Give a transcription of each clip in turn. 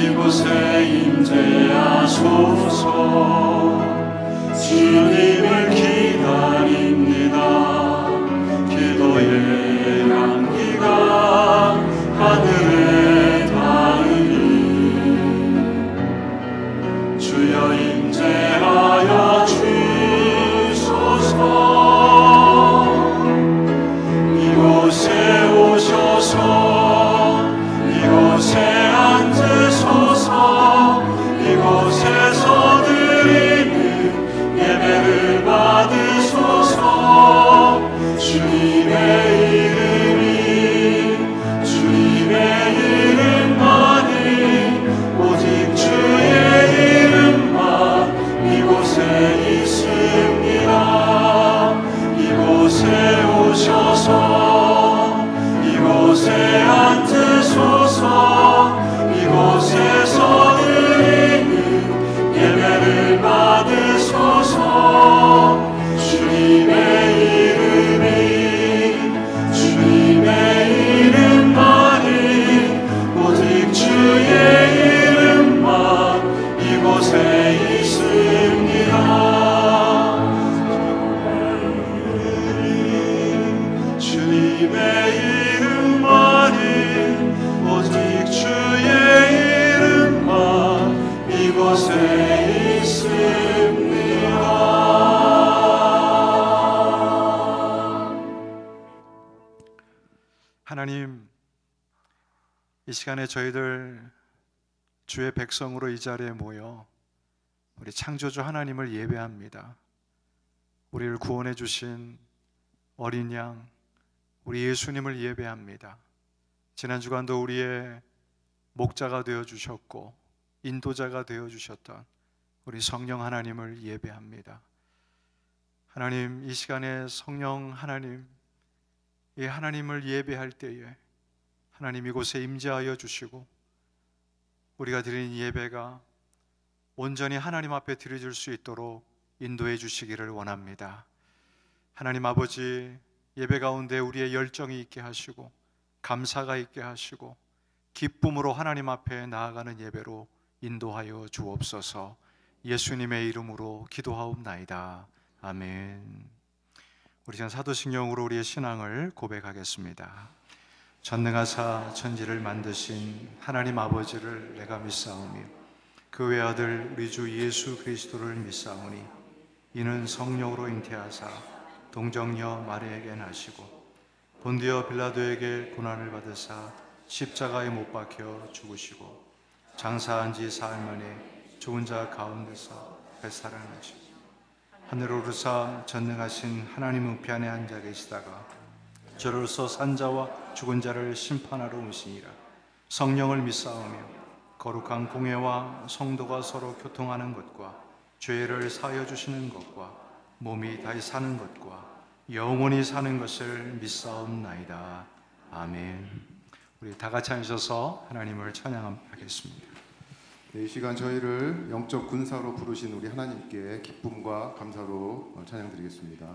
이곳에 임재하소서. 주님을 기다립니다. 기도의 향기가 하늘에 닿으니 주여 임재하여 주소서. 이곳에 오셔서 이곳에 앉으소서. 이곳에서 드리는 예배를 받으소서. 주님의 이름만이 오직 주의 이름만 이곳에 있습니다. 이곳에 오셔서 이곳에 앉으소서. 이곳에서 드리는 예배를 받으소서. 주님의 이름만이 오직 주의 이름만 이곳에 있습니다. 주님의 이름만이 오직 주의 이름만 이곳에 있습니다. 하나님, 이 시간에 저희들 주의 백성으로 이 자리에 모여 우리 창조주 하나님을 예배합니다. 우리를 구원해 주신 어린 양, 우리 예수님을 예배합니다. 지난 주간도 우리의 목자가 되어주셨고 인도자가 되어주셨던 우리 성령 하나님을 예배합니다. 하나님, 이 시간에 성령 하나님, 이 하나님을 예배할 때에 하나님 이곳에 임재하여 주시고 우리가 드리는 예배가 온전히 하나님 앞에 드려질 수 있도록 인도해 주시기를 원합니다. 하나님 아버지, 예배 가운데 우리의 열정이 있게 하시고 감사가 있게 하시고 기쁨으로 하나님 앞에 나아가는 예배로 인도하여 주옵소서. 예수님의 이름으로 기도하옵나이다. 아멘. 우리 지금 사도신경으로 우리의 신앙을 고백하겠습니다. 전능하사 천지를 만드신 하나님 아버지를 내가 믿사오며 그 외아들 우리 주 예수 그리스도를 믿사오니 이는 성령으로 잉태하사 동정녀 마리아에게 나시고 본디오 빌라도에게 고난을 받으사 십자가에 못 박혀 죽으시고 장사한 지 사흘 만에 죽은 자 가운데서 되살아나시고 하늘로 오르사 전능하신 하나님 우편에 앉아 계시다가 저로서 산자와 죽은 자를 심판하러 오시니라. 성령을 믿사오며 거룩한 공회와 성도가 서로 교통하는 것과 죄를 사하여 주시는 것과 몸이 다시 사는 것과 영원히 사는 것을 믿사옵나이다. 아멘. 우리 다 같이 앉으셔서 하나님을 찬양하겠습니다. 네, 이 시간 저희를 영적 군사로 부르신 우리 하나님께 기쁨과 감사로 찬양드리겠습니다.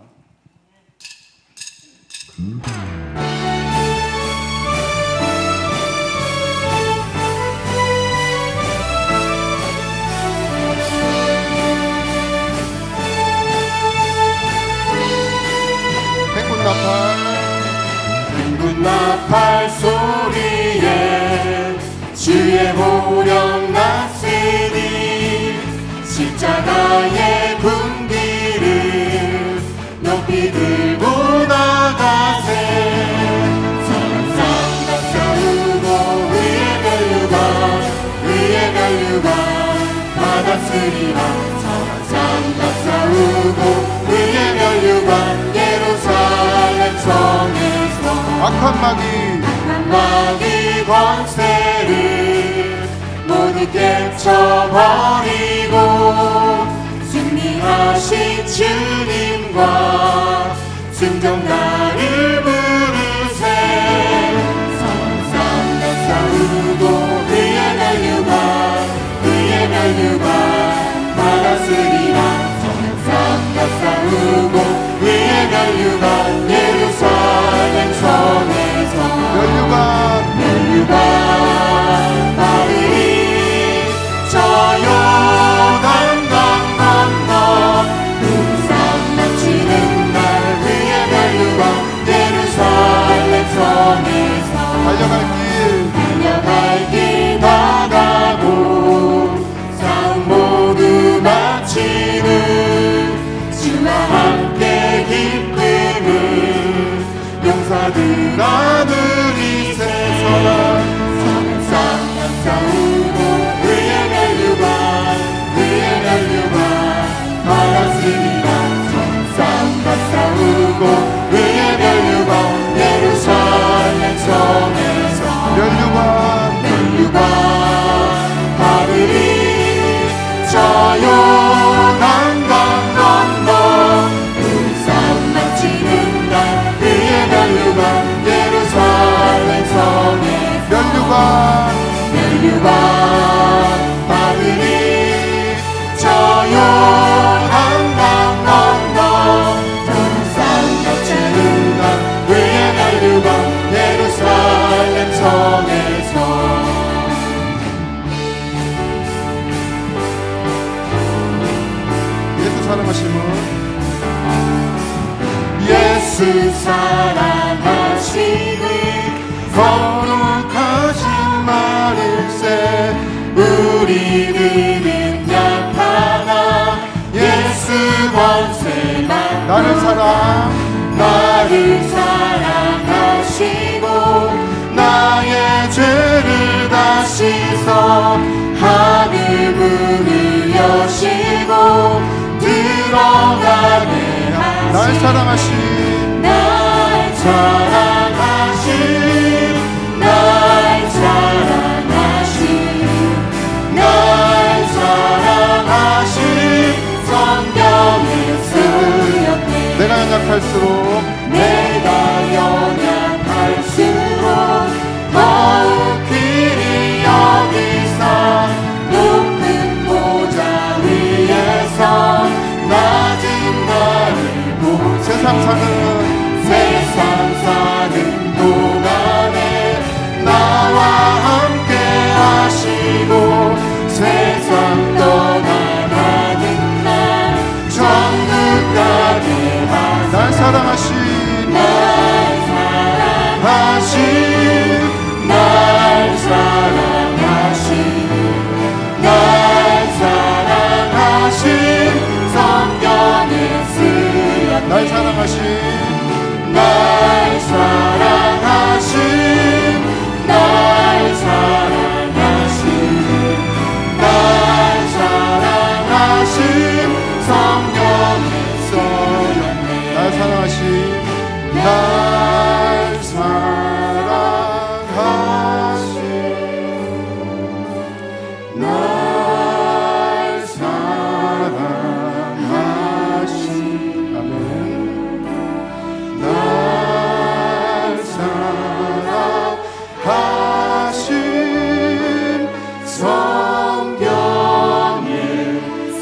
행군 나팔 소리에 주의 보령 났으니 십자가의 군기를 높이 들고 나가세. 천상과 싸우고 의의 멸류관 받았으리라. 천상과 싸우고 의의 멸류관 예루살렘 성에서 악한 마귀 권세를 모두 깨쳐버리고 승리하신 주님과 승전가를 부르세. 선상과 싸우고 의의 멸류관 받았으리라. 선상과 싸우고 의의 멸류관 예루살렘 성에서 멸류관 받으리. 갈루바 바들이 저 요한강 건너 두산 곁에 응강 위에 갈루바 예루살렘 성에서 예수 사랑하심은 예수 사랑하시니 거룩하신 마을세 우리들은 약하나 예수 권세만 나를 사랑하시고 나의 죄를 다 씻어 하늘 문을 여시고 들어가게 하시 날 사랑하신 날 사랑하신 날 사랑하신 날 사랑하신 성경에 쓰였네 내가 연약할수록 내가 연약할수록 더욱 귀히 여기사 높은 보좌 위에서 낮은 나를 보자 세상 사는 동안에 나와 함께 하시고 세상 떠나가는 날 천국 가게 하사 날 사랑하신 날 사랑하신 날 사랑하신 날 사랑하신 성경에 쓰였네 날 사랑하신 날 사랑하신 날 사랑하신 날 사랑하신 성경에 써였네 날 사랑하신 날 사랑하신 날 사랑하신 아멘 날 사랑하신 성경에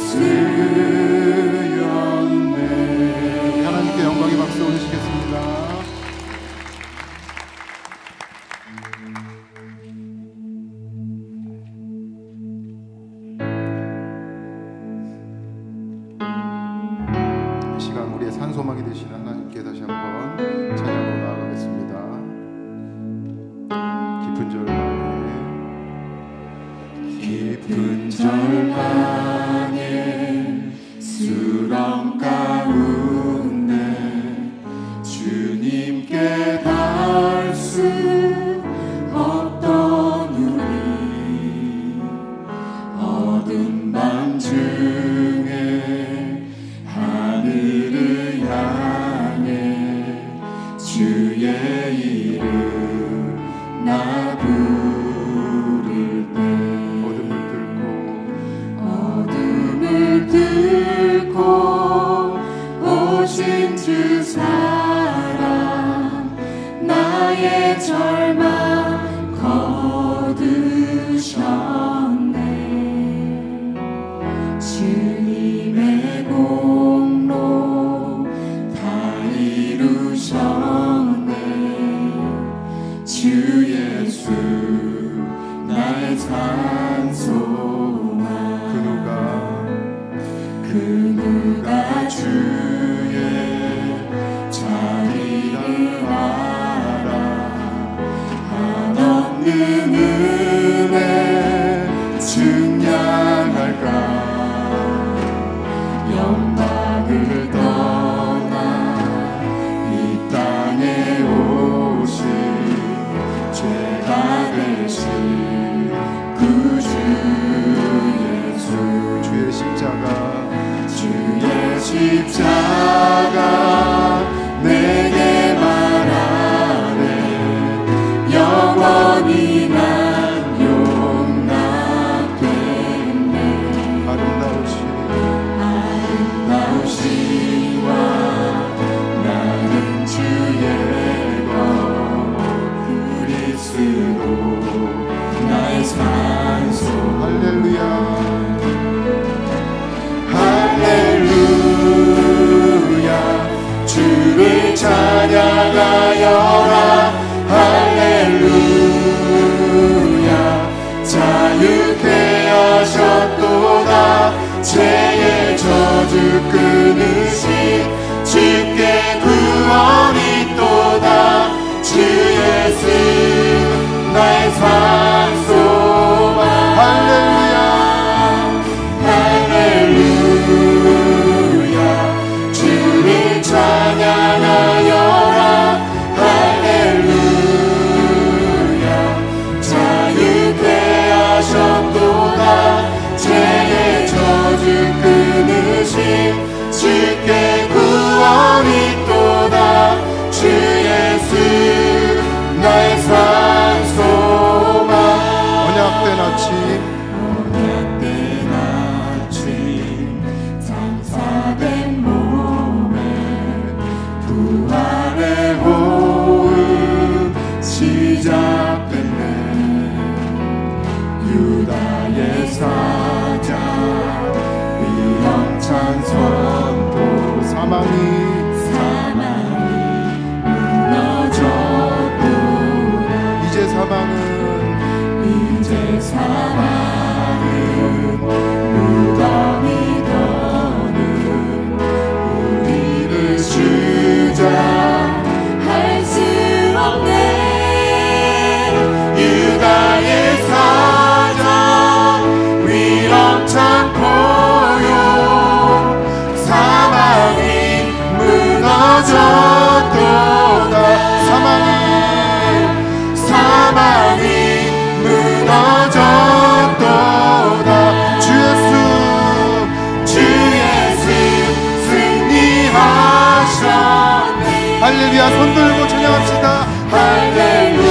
쓰였네 하나님께 영광의 박수 올리시겠습니다. 이 시간 우리의 산소막이 되신 하나님께 다시 한번 찬양으로 나아가겠습니다. 깊은 절망에 수렁 가운데 주님께 닿을 수 없던 우리 어두운 밤 중에 하늘을 향해 주의 이름 나 부를 때 어둠을 뚫고 오신 주 사랑 나의 절망 거두셨네 주님의 공로 다 이루셨네 주 예수 나의 산소망 그 누가 주의 자리를 알아 한없는 은혜 증량할까 영광을 떠나 이 땅에 오신 죄가 되신 구주 예수 주의 십자가 내게 말하네 영원히 난 용납됐네 아름다우시와 나는 주의 것 그리스도 나의 산소 할렐루야 할렐루야 주를 찬양하여라 할렐루야 자유케 하셨도다 죄의 저주 끊으신 주께 구원이 있도다 주 예수 나의 산소만 할렐루야 할렐루야 주를 찬양하여라 할렐루야 자유케 하셨도다 죄의 저주 끊으신 주께 구원이 있도다 주 예수 나의 산소만 언약된 아침 언약된 아침 장사된 몸에 부활의 호흡 시작됐네 유다의 사자 위험찬 선포 사망이 무너졌도다 이제 사망은 이제 사망은 무덤이 더는 우리를 주장할 수 없네 유다의 사자 위험찬 포효 사망이 무너졌도다 사망이 무너졌도다 주 예수 승리하셨네 할렐루야 손 들고 찬양합시다 할렐루야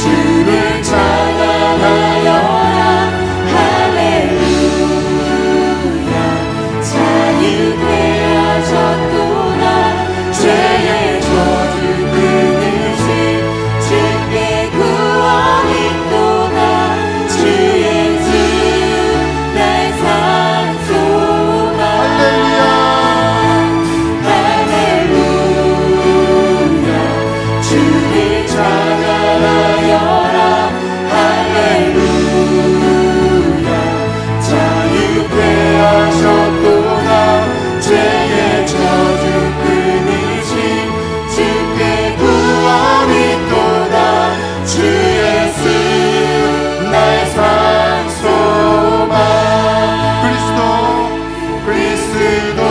주를 찬양하여라 할렐루야 자유케 하셨도다 죄의 저주 끊으신 주께 구원이 있도다 주 예수 나의 산소만 할렐루야 할렐루야 주를 찬양하여라 할렐루야 자유케 하셨도다 죄의 저주 끊으신 주께 구원이 있도다 주 예수 나의 산소만 그리스도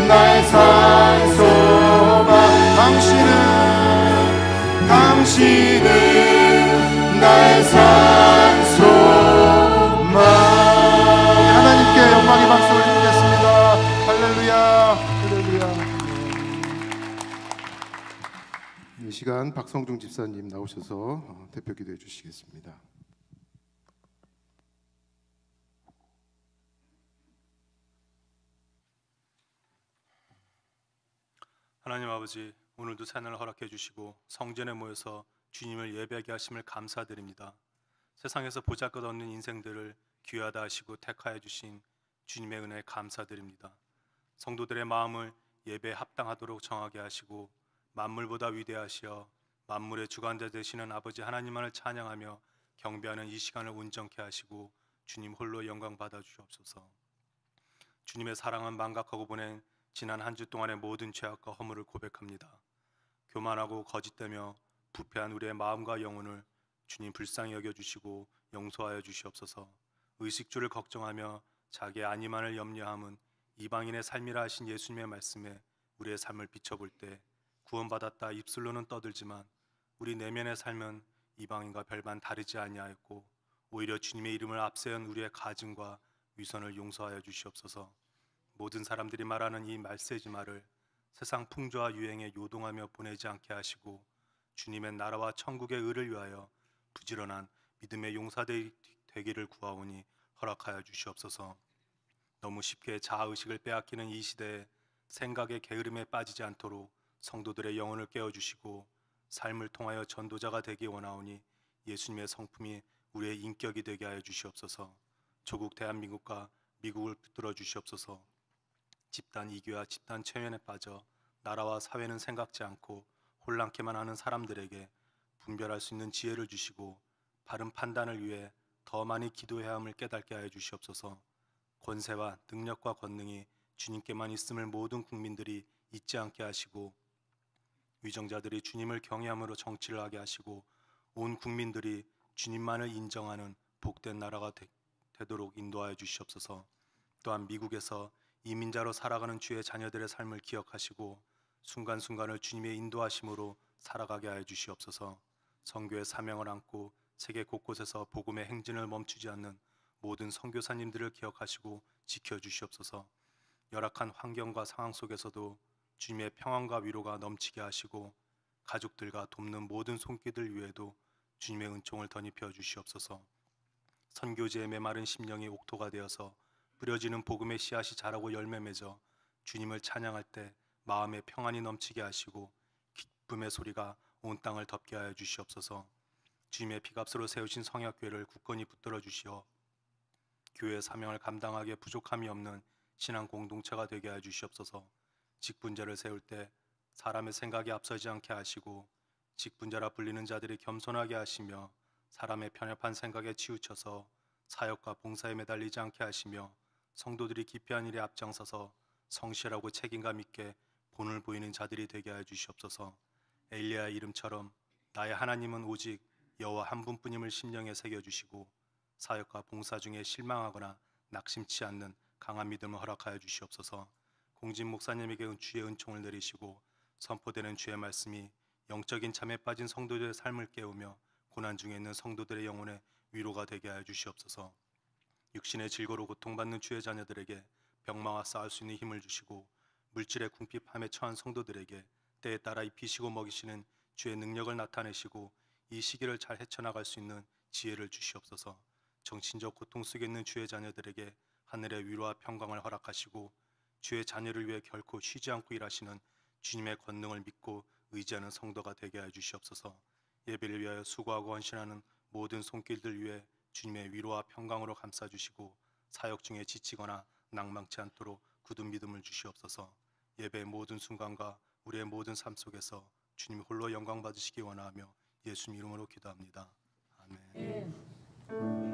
나의 산소만 당신은 나의 산소만 하나님께 영광의 박수 올리겠습니다 할렐루야 할렐루야 이 시간 박성중 집사님 나오셔서 대표 기도해 주시겠습니다. 하나님 아버지, 오늘도 찬양을 허락해 주시고 성전에 모여서 주님을 예배하게 하심을 감사드립니다. 세상에서 보잘것없는 인생들을 귀하다 하시고 택하여 주신 주님의 은혜에 감사드립니다. 성도들의 마음을 예배에 합당하도록 정하게 하시고 만물보다 위대하시어 만물의 주관자 되시는 아버지 하나님만을 찬양하며 경배하는 이 시간을 온전케 하시고 주님 홀로 영광 받아 주옵소서. 주님의 사랑은 망각하고 보낸 지난 한 주 동안의 모든 죄악과 허물을 고백합니다. 교만하고 거짓되며 부패한 우리의 마음과 영혼을 주님 불쌍히 여겨주시고 용서하여 주시옵소서. 의식주를 걱정하며 자기의 안위만을 염려함은 이방인의 삶이라 하신 예수님의 말씀에 우리의 삶을 비춰볼 때 구원받았다 입술로는 떠들지만 우리 내면의 삶은 이방인과 별반 다르지 아니하였고 오히려 주님의 이름을 앞세운 우리의 가증과 위선을 용서하여 주시옵소서. 모든 사람들이 말하는 이 말세지 말을 세상 풍조와 유행에 요동하며 보내지 않게 하시고 주님의 나라와 천국의 의를 위하여 부지런한 믿음의 용사들이 되기를 구하오니 허락하여 주시옵소서. 너무 쉽게 자아의식을 빼앗기는 이 시대에 생각의 게으름에 빠지지 않도록 성도들의 영혼을 깨워주시고 삶을 통하여 전도자가 되기 원하오니 예수님의 성품이 우리의 인격이 되게 하여 주시옵소서. 조국 대한민국과 미국을 붙들어 주시옵소서. 집단 이교와 집단 체면에 빠져 나라와 사회는 생각지 않고 혼란케만 하는 사람들에게 분별할 수 있는 지혜를 주시고 바른 판단을 위해 더 많이 기도해야 함을 깨닫게 하여 주시옵소서. 권세와 능력과 권능이 주님께만 있음을 모든 국민들이 잊지 않게 하시고 위정자들이 주님을 경외함으로 정치를 하게 하시고 온 국민들이 주님만을 인정하는 복된 나라가 되도록 인도하여 주시옵소서. 또한 미국에서 이민자로 살아가는 주의 자녀들의 삶을 기억하시고 순간순간을 주님의 인도하심으로 살아가게 하여 주시옵소서. 선교의 사명을 안고 세계 곳곳에서 복음의 행진을 멈추지 않는 모든 선교사님들을 기억하시고 지켜주시옵소서. 열악한 환경과 상황 속에서도 주님의 평안과 위로가 넘치게 하시고 가족들과 돕는 모든 손길들 위에도 주님의 은총을 덧입혀 주시옵소서. 선교지의 메마른 심령이 옥토가 되어서 뿌려지는 복음의 씨앗이 자라고 열매 맺어 주님을 찬양할 때 마음의 평안이 넘치게 하시고 기쁨의 소리가 온 땅을 덮게 하여 주시옵소서. 주님의 피값으로 세우신 성약교회를 굳건히 붙들어 주시어 교회의 사명을 감당하기에 부족함이 없는 신앙 공동체가 되게 하여 주시옵소서. 직분자를 세울 때 사람의 생각이 앞서지 않게 하시고 직분자라 불리는 자들이 겸손하게 하시며 사람의 편협한 생각에 치우쳐서 사역과 봉사에 매달리지 않게 하시며 성도들이 기피한 일에 앞장서서 성실하고 책임감 있게 본을 보이는 자들이 되게 하여 주시옵소서. 엘리야의 이름처럼 나의 하나님은 오직 여호와 한 분뿐임을 심령에 새겨주시고 사역과 봉사 중에 실망하거나 낙심치 않는 강한 믿음을 허락하여 주시옵소서. 공진 목사님에게 주의 은총을 내리시고 선포되는 주의 말씀이 영적인 잠에 빠진 성도들의 삶을 깨우며 고난 중에 있는 성도들의 영혼에 위로가 되게 하여 주시옵소서. 육신의 질고로 고통받는 주의 자녀들에게 병마와 싸울 수 있는 힘을 주시고 물질의 궁핍함에 처한 성도들에게 때에 따라 입히시고 먹이시는 주의 능력을 나타내시고 이 시기를 잘 헤쳐나갈 수 있는 지혜를 주시옵소서. 정신적 고통 속에 있는 주의 자녀들에게 하늘의 위로와 평강을 허락하시고 주의 자녀를 위해 결코 쉬지 않고 일하시는 주님의 권능을 믿고 의지하는 성도가 되게 하여 주시옵소서. 예배를 위하여 수고하고 헌신하는 모든 손길들 위해 주님의 위로와 평강으로 감싸주시고 사역 중에 지치거나 낭망치 않도록 굳은 믿음을 주시옵소서. 예배의 모든 순간과 우리의 모든 삶 속에서 주님 홀로 영광 받으시기 원하며 예수님 이름으로 기도합니다. 아멘. 아멘.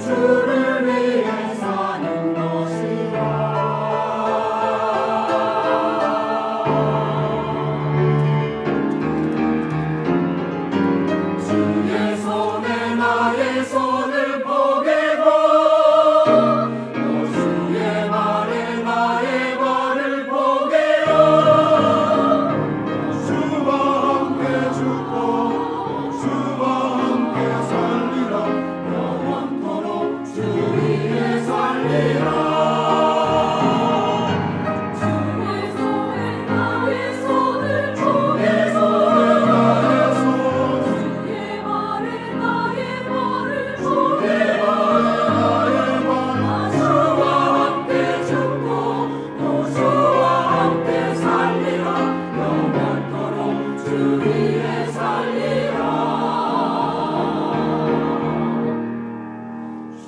주를 위해 사는 것이라. 주의 손에 나의 손을 포개고 또 주의 발에 나의 발을 포개어 주와 함께 죽고 주와 함께 살리라. 영원토록 주 위에 살리라. 주의 손에 나의 손을 포개고 주의 발에 나의 발을 포개어 주와 함께 죽고 또 주와 함께 살리라. 영원토록 주 위에 살리라. 주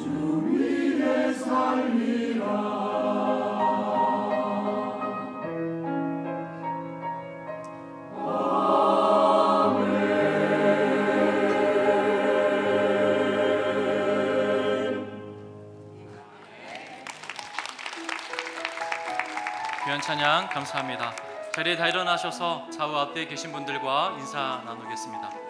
위에 살리라. 귀한 찬양 감사합니다. 자리에 다 일어나셔서 좌우 앞에 계신 분들과 인사 나누겠습니다.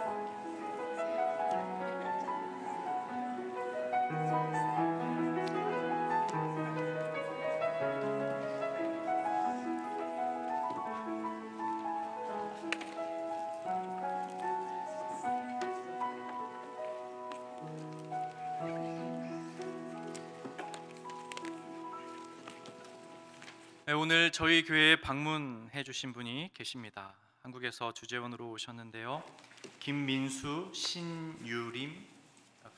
네, 오늘 저희 교회에 방문해 주신 분이 계십니다. 한국에서 주재원으로 오셨는데요. 김민수, 신유림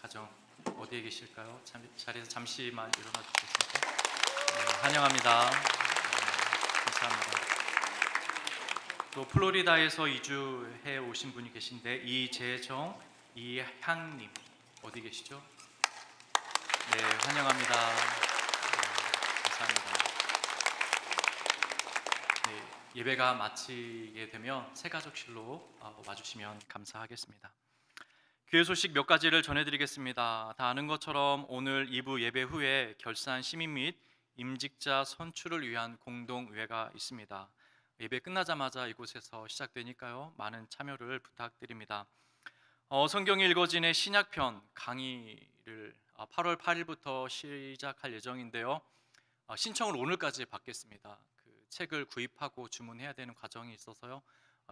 가정 어디에 계실까요? 자리에서 잠시만 일어나 주시겠습니까? 네, 환영합니다. 감사합니다. 또 플로리다에서 이주해 오신 분이 계신데 이재정, 이향님 어디 계시죠? 네, 환영합니다. 감사합니다. 네, 예배가 마치게 되면 새가족실로 와주시면 감사하겠습니다. 교회 소식 몇 가지를 전해드리겠습니다. 다 아는 것처럼 오늘 2부 예배 후에 결산 시민 및 임직자 선출을 위한 공동의회가 있습니다. 예배 끝나자마자 이곳에서 시작되니까요, 많은 참여를 부탁드립니다. 성경이 읽어진의 신약편 강의를 8월 8일부터 시작할 예정인데요. 신청을 오늘까지 받겠습니다. 그 책을 구입하고 주문해야 되는 과정이 있어서요.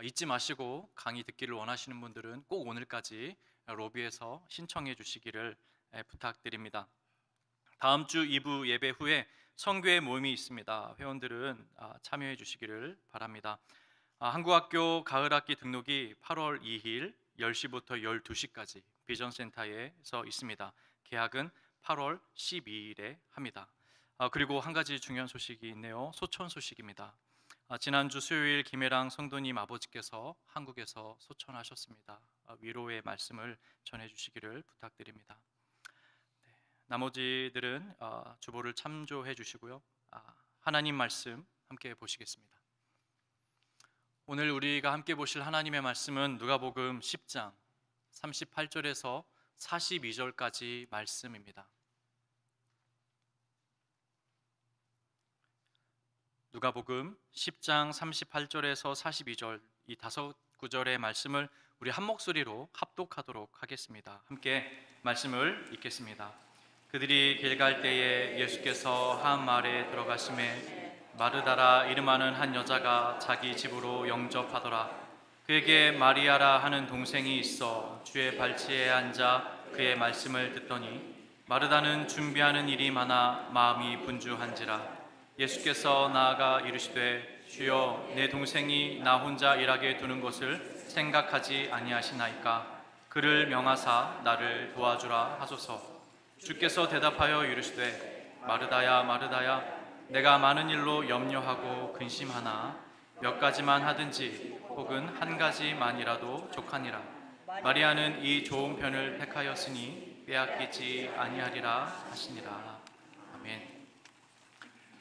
잊지 마시고 강의 듣기를 원하시는 분들은 꼭 오늘까지 로비에서 신청해 주시기를 부탁드립니다. 다음 주 2부 예배 후에 성교회 모임이 있습니다. 회원들은 참여해 주시기를 바랍니다. 한국학교 가을학기 등록이 8월 2일 10시부터 12시까지 비전센터에서 있습니다. 개학은 8월 12일에 합니다. 그리고 한 가지 중요한 소식이 있네요. 소천 소식입니다. 지난주 수요일 김혜랑 성도님 아버지께서 한국에서 소천하셨습니다. 위로의 말씀을 전해주시기를 부탁드립니다. 네, 나머지들은 주보를 참조해 주시고요. 하나님 말씀 함께 보시겠습니다. 오늘 우리가 함께 보실 하나님의 말씀은 누가복음 10장 38절에서 42절까지 말씀입니다. 누가복음 10장 38절에서 42절 이 5구절의 말씀을 우리 한 목소리로 합독하도록 하겠습니다. 함께 말씀을 읽겠습니다. 그들이 길 갈 때에 예수께서 한 마을에 들어가심에 마르다라 이름하는 한 여자가 자기 집으로 영접하더라. 그에게 마리아라 하는 동생이 있어 주의 발치에 앉아 그의 말씀을 듣더니 마르다는 준비하는 일이 많아 마음이 분주한지라. 예수께서 나아가 이르시되 주여 내 동생이 나 혼자 일하게 두는 것을 생각하지 아니하시나이까. 그를 명하사 나를 도와주라 하소서. 주께서 대답하여 이르시되 마르다야 마르다야 내가 많은 일로 염려하고 근심하나 몇 가지만 하든지 혹은 한 가지만이라도 족하니라. 마리아는 이 좋은 편을 택하였으니 빼앗기지 아니하리라 하시니라. 아멘.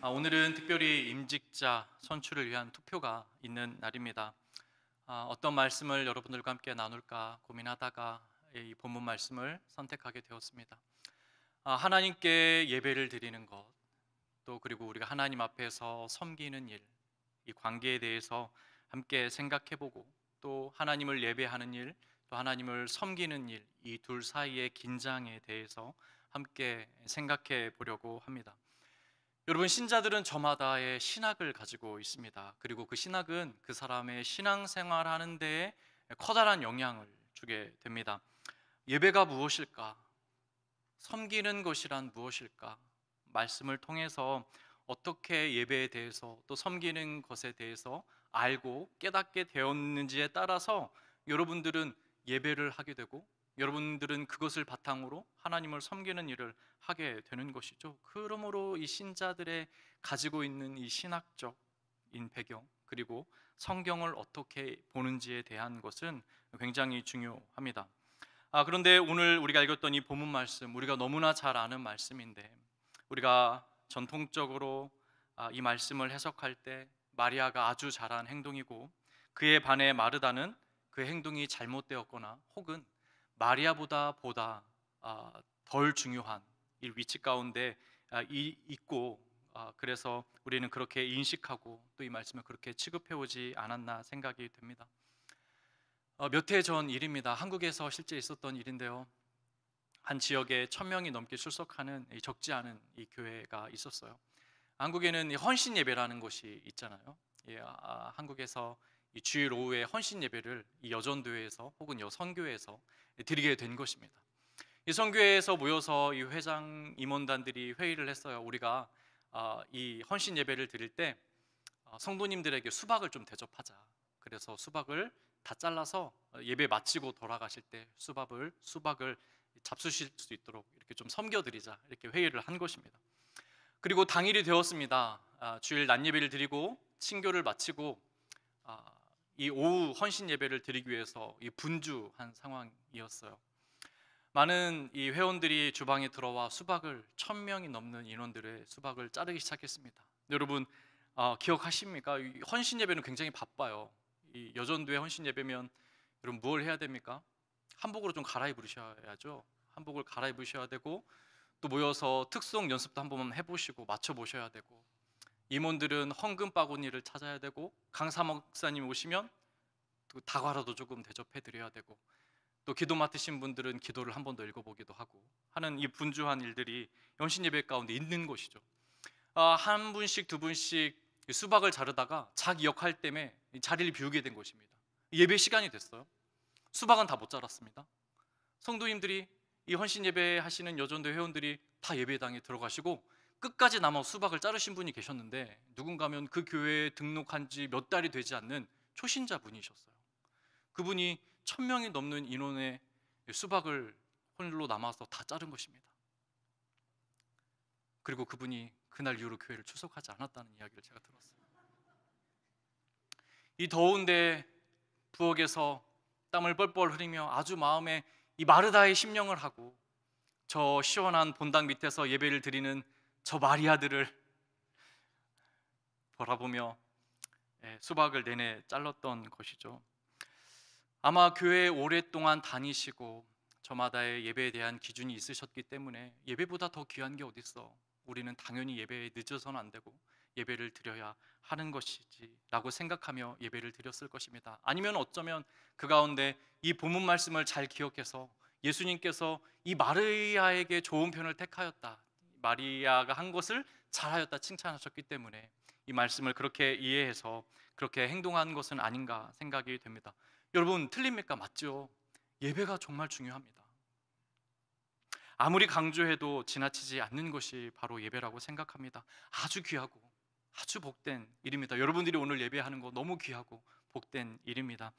오늘은 특별히 임직자 선출을 위한 투표가 있는 날입니다. 어떤 말씀을 여러분들과 함께 나눌까 고민하다가 이 본문 말씀을 선택하게 되었습니다. 하나님께 예배를 드리는 것, 또 그리고 우리가 하나님 앞에서 섬기는 일, 이 관계에 대해서 함께 생각해보고, 또 하나님을 예배하는 일, 또 하나님을 섬기는 일, 이 둘 사이의 긴장에 대해서 함께 생각해 보려고 합니다. 여러분, 신자들은 저마다의 신학을 가지고 있습니다. 그리고 그 신학은 그 사람의 신앙생활 하는 데에 커다란 영향을 주게 됩니다. 예배가 무엇일까? 섬기는 것이란 무엇일까? 말씀을 통해서 어떻게 예배에 대해서 또 섬기는 것에 대해서 알고 깨닫게 되었는지에 따라서 여러분들은 예배를 하게 되고, 여러분들은 그것을 바탕으로 하나님을 섬기는 일을 하게 되는 것이죠. 그러므로 이 신자들의 가지고 있는 이 신학적인 배경, 그리고 성경을 어떻게 보는지에 대한 것은 굉장히 중요합니다. 그런데 오늘 우리가 읽었던 이 본문 말씀, 우리가 너무나 잘 아는 말씀인데, 우리가 전통적으로 이 말씀을 해석할 때 마리아가 아주 잘한 행동이고, 그에 반해 마르다는 그 행동이 잘못되었거나 혹은 마리아보다 덜 중요한 이 위치 가운데 있고, 그래서 우리는 그렇게 인식하고 또 이 말씀을 그렇게 취급해오지 않았나 생각이 됩니다. 몇 해 전 일입니다. 한국에서 실제 있었던 일인데요, 한 지역에 1000명이 넘게 출석하는 적지 않은 이 교회가 있었어요. 한국에는 이 헌신 예배라는 것이 있잖아요. 한국에서 이 주일 오후에 헌신 예배를 이 여전교회에서 혹은 여선교회에서 드리게 된 것입니다. 이 선교회에서 모여서 이 회장 임원단들이 회의를 했어요. 우리가 이 헌신 예배를 드릴 때 성도님들에게 수박을 좀 대접하자. 그래서 수박을 다 잘라서 예배 마치고 돌아가실 때 수박을 잡수실 수 있도록 이렇게 좀 섬겨드리자, 이렇게 회의를 한 것입니다. 그리고 당일이 되었습니다. 주일 낮 예배를 드리고 친교를 마치고 이 오후 헌신 예배를 드리기 위해서 이 분주한 상황이었어요. 많은 이 회원들이 주방에 들어와 수박을 1000명이 넘는 인원들의 수박을 자르기 시작했습니다. 여러분 기억하십니까? 이 헌신 예배는 굉장히 바빠요. 이 여전도의 헌신 예배면 여러분 뭘 해야 됩니까? 한복으로 좀 갈아입으셔야죠. 한복을 갈아입으셔야 되고, 또 모여서 특송 연습도 한번 해보시고 맞춰보셔야 되고, 임원들은 헌금 바구니를 찾아야 되고, 강사 목사님 오시면 또 다과라도 조금 대접해드려야 되고, 또 기도 맡으신 분들은 기도를 한 번 더 읽어보기도 하고 하는 이 분주한 일들이 헌신 예배 가운데 있는 것이죠. 한 분씩 두 분씩 수박을 자르다가 자기 역할 때문에 자리를 비우게 된 것입니다. 예배 시간이 됐어요. 수박은 다 못 자랐습니다. 성도님들이 이 헌신 예배 하시는 여전도 회원들이 다 예배당에 들어가시고, 끝까지 남아 수박을 자르신 분이 계셨는데, 누군가면 그 교회에 등록한 지 몇 달이 되지 않는 초신자 분이셨어요. 그분이 1000명이 넘는 인원의 수박을 홀로 남아서 다 자른 것입니다. 그리고 그분이 그날 이후로 교회를 출석하지 않았다는 이야기를 제가 들었어요. 이 더운데 부엌에서 땀을 뻘뻘 흘리며 아주 마음에 이 마르다의 심령을 하고, 저 시원한 본당 밑에서 예배를 드리는 저 마리아들을 바라보며 수박을 내내 잘랐던 것이죠. 아마 교회에 오랫동안 다니시고 저마다의 예배에 대한 기준이 있으셨기 때문에 예배보다 더 귀한 게 어디 있어, 우리는 당연히 예배에 늦어서는 안 되고 예배를 드려야 하는 것이지 라고 생각하며 예배를 드렸을 것입니다. 아니면 어쩌면 그 가운데 이 본문 말씀을 잘 기억해서 예수님께서 이 마리아에게 좋은 편을 택하였다, 마리아가 한 것을 잘하였다 칭찬하셨기 때문에 이 말씀을 그렇게 이해해서 그렇게 행동한 것은 아닌가 생각이 됩니다. 여러분 틀립니까? 맞죠? 예배가 정말 중요합니다. 아무리 강조해도 지나치지 않는 것이 바로 예배라고 생각합니다. 아주 귀하고 아주 복된 일입니다. 여러분들이 오늘 예배하는 거 너무 귀하고 복된 일입니다.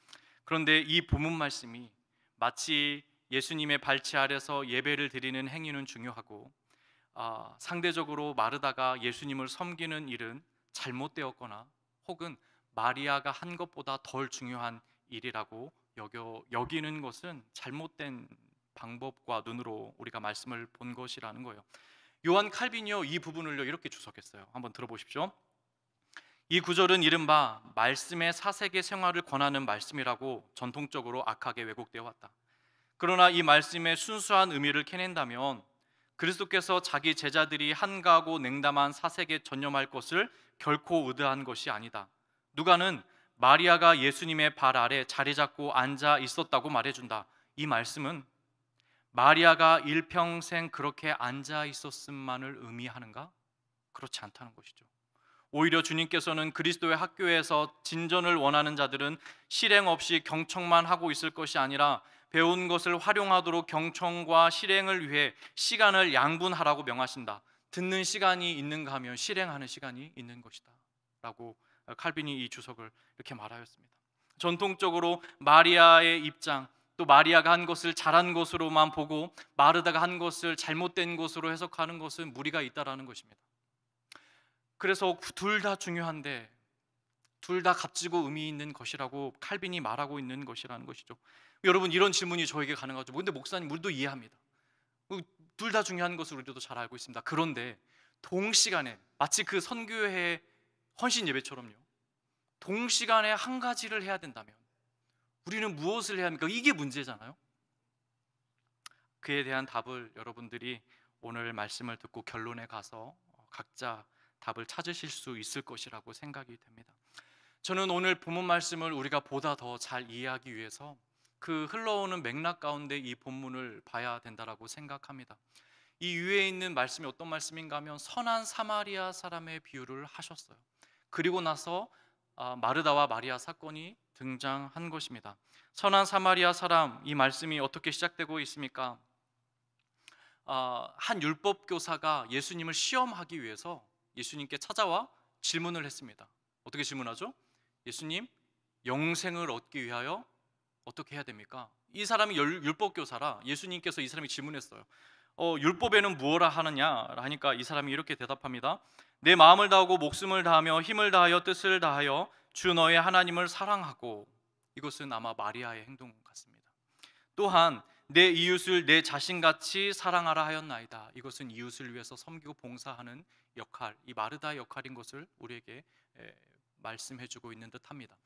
그런데 이 본문 말씀이 마치 예수님의 발치 아래서 예배를 드리는 행위는 중요하고, 상대적으로 마르다가 예수님을 섬기는 일은 잘못되었거나 혹은 마리아가 한 것보다 덜 중요한 일이라고 여기는 것은 잘못된 방법과 눈으로 우리가 말씀을 본 것이라는 거예요. 요한 칼빈이요 이 부분을요 이렇게 주석했어요. 한번 들어보십시오. 이 구절은 이른바 말씀의 사색의 생활을 권하는 말씀이라고 전통적으로 악하게 왜곡되어 왔다. 그러나 이 말씀의 순수한 의미를 캐낸다면 그리스도께서 자기 제자들이 한가하고 냉담한 사색에 전념할 것을 결코 의도한 것이 아니다. 누가는 마리아가 예수님의 발 아래 자리 잡고 앉아 있었다고 말해준다. 이 말씀은 마리아가 일평생 그렇게 앉아 있었음만을 의미하는가? 그렇지 않다는 것이죠. 오히려 주님께서는 그리스도의 학교에서 진전을 원하는 자들은 실행 없이 경청만 하고 있을 것이 아니라 배운 것을 활용하도록 경청과 실행을 위해 시간을 양분하라고 명하신다. 듣는 시간이 있는가 하면 실행하는 시간이 있는 것이다 라고 칼빈이 이 주석을 이렇게 말하였습니다. 전통적으로 마리아의 입장, 또 마리아가 한 것을 잘한 것으로만 보고 마르다가 한 것을 잘못된 것으로 해석하는 것은 무리가 있다라는 것입니다. 그래서 둘 다 중요한데 둘 다 값지고 의미 있는 것이라고 칼빈이 말하고 있는 것이라는 것이죠. 여러분, 이런 질문이 저에게 가능하죠. 근데 목사님, 우리도 이해합니다. 둘 다 중요한 것을 우리도 잘 알고 있습니다. 그런데 동시간에 마치 그 선교회 헌신 예배처럼요, 동시간에 한 가지를 해야 된다면 우리는 무엇을 해야 합니까? 이게 문제잖아요. 그에 대한 답을 여러분들이 오늘 말씀을 듣고 결론에 가서 각자 답을 찾으실 수 있을 것이라고 생각이 됩니다. 저는 오늘 본문 말씀을 우리가 보다 더 잘 이해하기 위해서 그 흘러오는 맥락 가운데 이 본문을 봐야 된다라고 생각합니다. 이 위에 있는 말씀이 어떤 말씀인가 하면 선한 사마리아 사람의 비유를 하셨어요. 그리고 나서 마르다와 마리아 사건이 등장한 것입니다. 선한 사마리아 사람, 이 말씀이 어떻게 시작되고 있습니까? 한 율법 교사가 예수님을 시험하기 위해서 예수님께 찾아와 질문을 했습니다. 어떻게 질문하죠? 예수님, 영생을 얻기 위하여 어떻게 해야 됩니까? 이 사람이 율법 교사라 예수님께서 이 사람이 질문했어요. 율법에는 무엇라 하느냐 하니까 이 사람이 이렇게 대답합니다. 내 마음을 다하고 목숨을 다하며 힘을 다하여 뜻을 다하여 주 너의 하나님을 사랑하고, 이것은 아마 마리아의 행동 같습니다. 또한 내 이웃을 내 자신같이 사랑하라 하였나이다. 이것은 이웃을 위해서 섬기고 봉사하는 역할, 이 마르다의 역할인 것을 우리에게 말씀해주고 있는 듯합니다.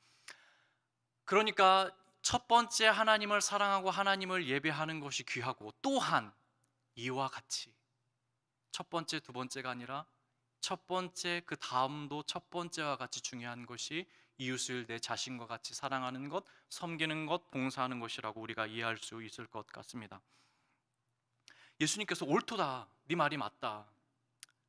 그러니까 첫 번째 하나님을 사랑하고 하나님을 예배하는 것이 귀하고, 또한 이와 같이 첫 번째 두 번째가 아니라 첫 번째 그 다음도 첫 번째와 같이 중요한 것이 이웃을 내 자신과 같이 사랑하는 것, 섬기는 것, 봉사하는 것이라고 우리가 이해할 수 있을 것 같습니다. 예수님께서 옳도다, 네 말이 맞다,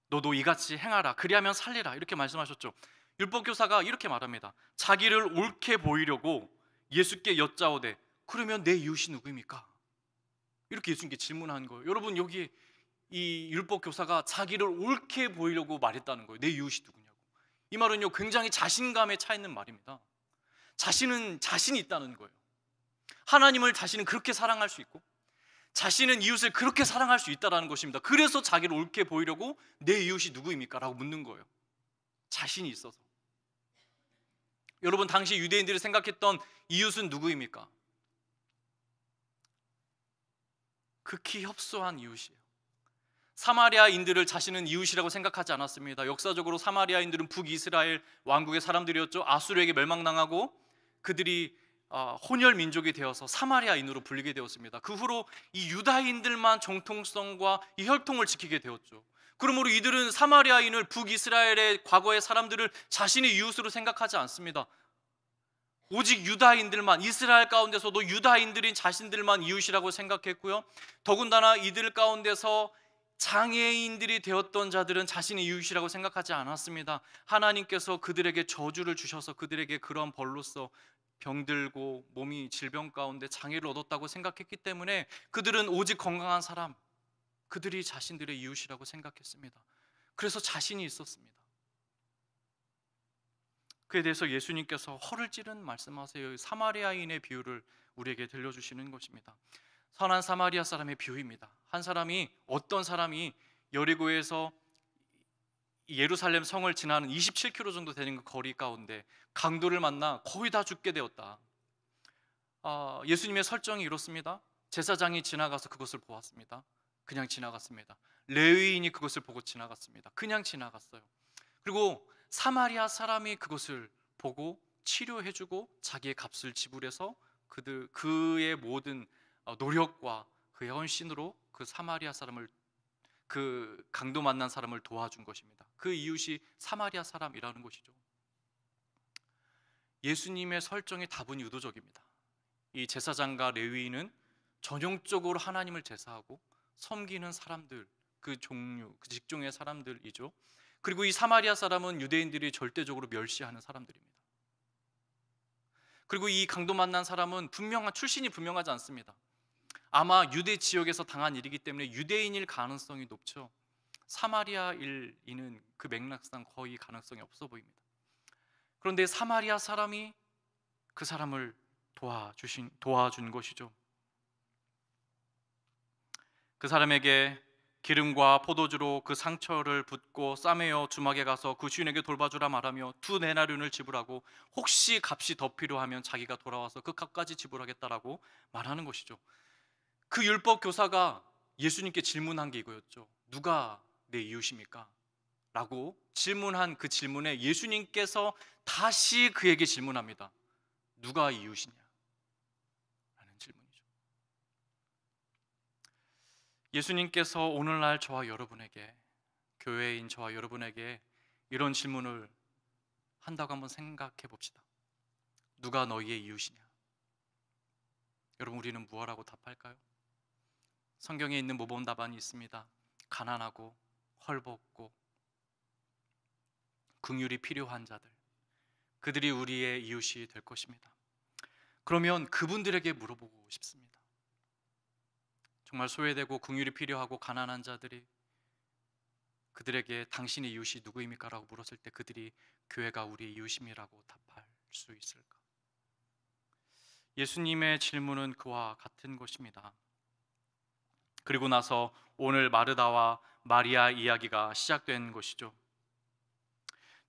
너도 이같이 행하라, 그리하면 살리라, 이렇게 말씀하셨죠. 율법교사가 이렇게 말합니다. 자기를 옳게 보이려고 예수께 여짜오되 그러면 내 이웃이 누구입니까? 이렇게 예수님께 질문한 거예요. 여러분, 여기 이 율법교사가 자기를 옳게 보이려고 말했다는 거예요. 내 이웃이 누구냐고. 이 말은요, 굉장히 자신감에 차 있는 말입니다. 자신이 있다는 거예요. 하나님을 자신은 그렇게 사랑할 수 있고 자신은 이웃을 그렇게 사랑할 수 있다는 것입니다. 그래서 자기를 옳게 보이려고 내 이웃이 누구입니까? 라고 묻는 거예요. 자신이 있어서. 여러분, 당시 유대인들이 생각했던 이웃은 누구입니까? 극히 협소한 이웃이에요. 사마리아인들을 자신은 이웃이라고 생각하지 않았습니다. 역사적으로 사마리아인들은 북이스라엘 왕국의 사람들이었죠. 아수르에게 멸망당하고 그들이 혼혈 민족이 되어서 사마리아인으로 불리게 되었습니다. 그 후로 이 유다인들만 정통성과 이 혈통을 지키게 되었죠. 그러므로 이들은 사마리아인을, 북이스라엘의 과거의 사람들을 자신의 이웃으로 생각하지 않습니다. 오직 유다인들만, 이스라엘 가운데서도 유다인들인 자신들만 이웃이라고 생각했고요. 더군다나 이들 가운데서 장애인들이 되었던 자들은 자신의 이웃이라고 생각하지 않았습니다. 하나님께서 그들에게 저주를 주셔서 그들에게 그런 벌로서 병들고 몸이 질병 가운데 장애를 얻었다고 생각했기 때문에 그들은 오직 건강한 사람, 그들이 자신들의 이웃이라고 생각했습니다. 그래서 자신이 있었습니다. 그에 대해서 예수님께서 허를 찌른 말씀하세요. 사마리아인의 비유를 우리에게 들려주시는 것입니다. 선한 사마리아 사람의 비유입니다. 어떤 사람이 여리고에서 예루살렘 성을 지나는 27km 정도 되는 그 거리 가운데 강도를 만나 거의 다 죽게 되었다. 예수님의 설정이 이렇습니다. 제사장이 지나가서 그것을 보았습니다. 그냥 지나갔습니다. 레위인이 그것을 보고 지나갔습니다. 그냥 지나갔어요. 그리고 사마리아 사람이 그것을 보고 치료해주고 자기의 값을 지불해서 그의 모든 노력과 그의 헌신으로 그 사마리아 사람을 그 강도 만난 사람을 도와준 것입니다. 그 이웃이 사마리아 사람이라는 것이죠. 예수님의 설정이 다분히 의도적입니다. 이 제사장과 레위인은 전형적으로 하나님을 제사하고 섬기는 사람들, 그 종류, 그 직종의 사람들이죠. 그리고 이 사마리아 사람은 유대인들이 절대적으로 멸시하는 사람들입니다. 그리고 이 강도 만난 사람은 출신이 분명하지 않습니다. 아마 유대 지역에서 당한 일이기 때문에 유대인일 가능성이 높죠. 사마리아인은 그 맥락상 거의 가능성이 없어 보입니다. 그런데 사마리아 사람이 그 사람을 도와준 것이죠. 그 사람에게 기름과 포도주로 그 상처를 붓고 싸매어 주막에 가서 그 주인에게 돌봐주라 말하며 2데나리온을 지불하고 혹시 값이 더 필요하면 자기가 돌아와서 그 값까지 지불하겠다라고 말하는 것이죠. 그 율법 교사가 예수님께 질문한 게 이거였죠. 누가 내 이웃입니까? 라고 질문한 그 질문에 예수님께서 다시 그에게 질문합니다. 누가 이웃이냐? 라는 질문이죠. 예수님께서 오늘날 저와 여러분에게, 교회인 저와 여러분에게 이런 질문을 한다고 한번 생각해 봅시다. 누가 너희의 이웃이냐? 여러분, 우리는 무엇라고 답할까요? 성경에 있는 모범 답안이 있습니다. 가난하고 헐벗고 긍휼이 필요한 자들, 그들이 우리의 이웃이 될 것입니다. 그러면 그분들에게 물어보고 싶습니다. 정말 소외되고 긍휼이 필요하고 가난한 자들이 그들에게 당신의 이웃이 누구입니까? 라고 물었을 때 그들이 교회가 우리의 이웃임이라고 답할 수 있을까? 예수님의 질문은 그와 같은 것입니다. 그리고 나서 오늘 마르다와 마리아 이야기가 시작된 것이죠.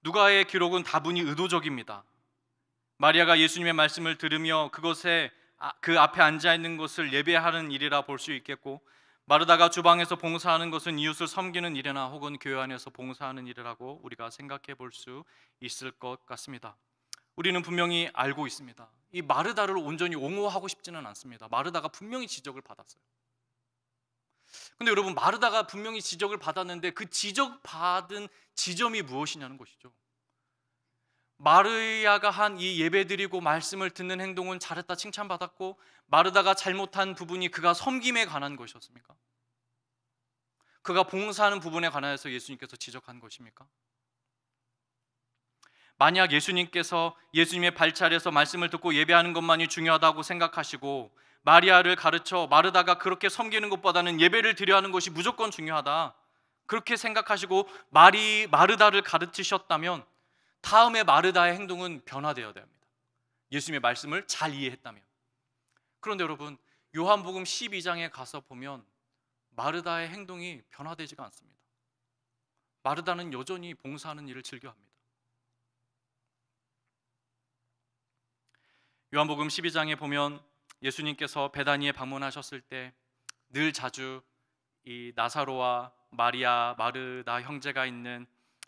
누가의 기록은 다분히 의도적입니다. 마리아가 예수님의 말씀을 들으며 그것에 그 앞에 앉아 있는 것을 예배하는 일이라 볼 수 있겠고, 마르다가 주방에서 봉사하는 것은 이웃을 섬기는 일이나 혹은 교회 안에서 봉사하는 일이라고 우리가 생각해 볼 수 있을 것 같습니다. 우리는 분명히 알고 있습니다. 이 마르다를 온전히 옹호하고 싶지는 않습니다. 마르다가 분명히 지적을 받았어요. 근데 여러분, 마르다가 분명히 지적을 받았는데 그 지적받은 지점이 무엇이냐는 것이죠. 마르야가 한 이 예배드리고 말씀을 듣는 행동은 잘했다 칭찬받았고, 마르다가 잘못한 부분이 그가 섬김에 관한 것이었습니까? 그가 봉사하는 부분에 관하여서 예수님께서 지적한 것입니까? 만약 예수님께서 예수님의 발차례에서 말씀을 듣고 예배하는 것만이 중요하다고 생각하시고 마리아를 가르쳐 마르다가 그렇게 섬기는 것보다는 예배를 드려야 하는 것이 무조건 중요하다, 그렇게 생각하시고 마르다를 가르치셨다면 다음에 마르다의 행동은 변화되어야 됩니다. 예수님의 말씀을 잘 이해했다면. 그런데 여러분, 요한복음 12장에 가서 보면 마르다의 행동이 변화되지가 않습니다. 마르다는 여전히 봉사하는 일을 즐겨합니다. 요한복음 12장에 보면 예수님께서 베다니에 방문하셨을 때 늘 자주 이 나사로와 마리아, 마르다 형제가 있는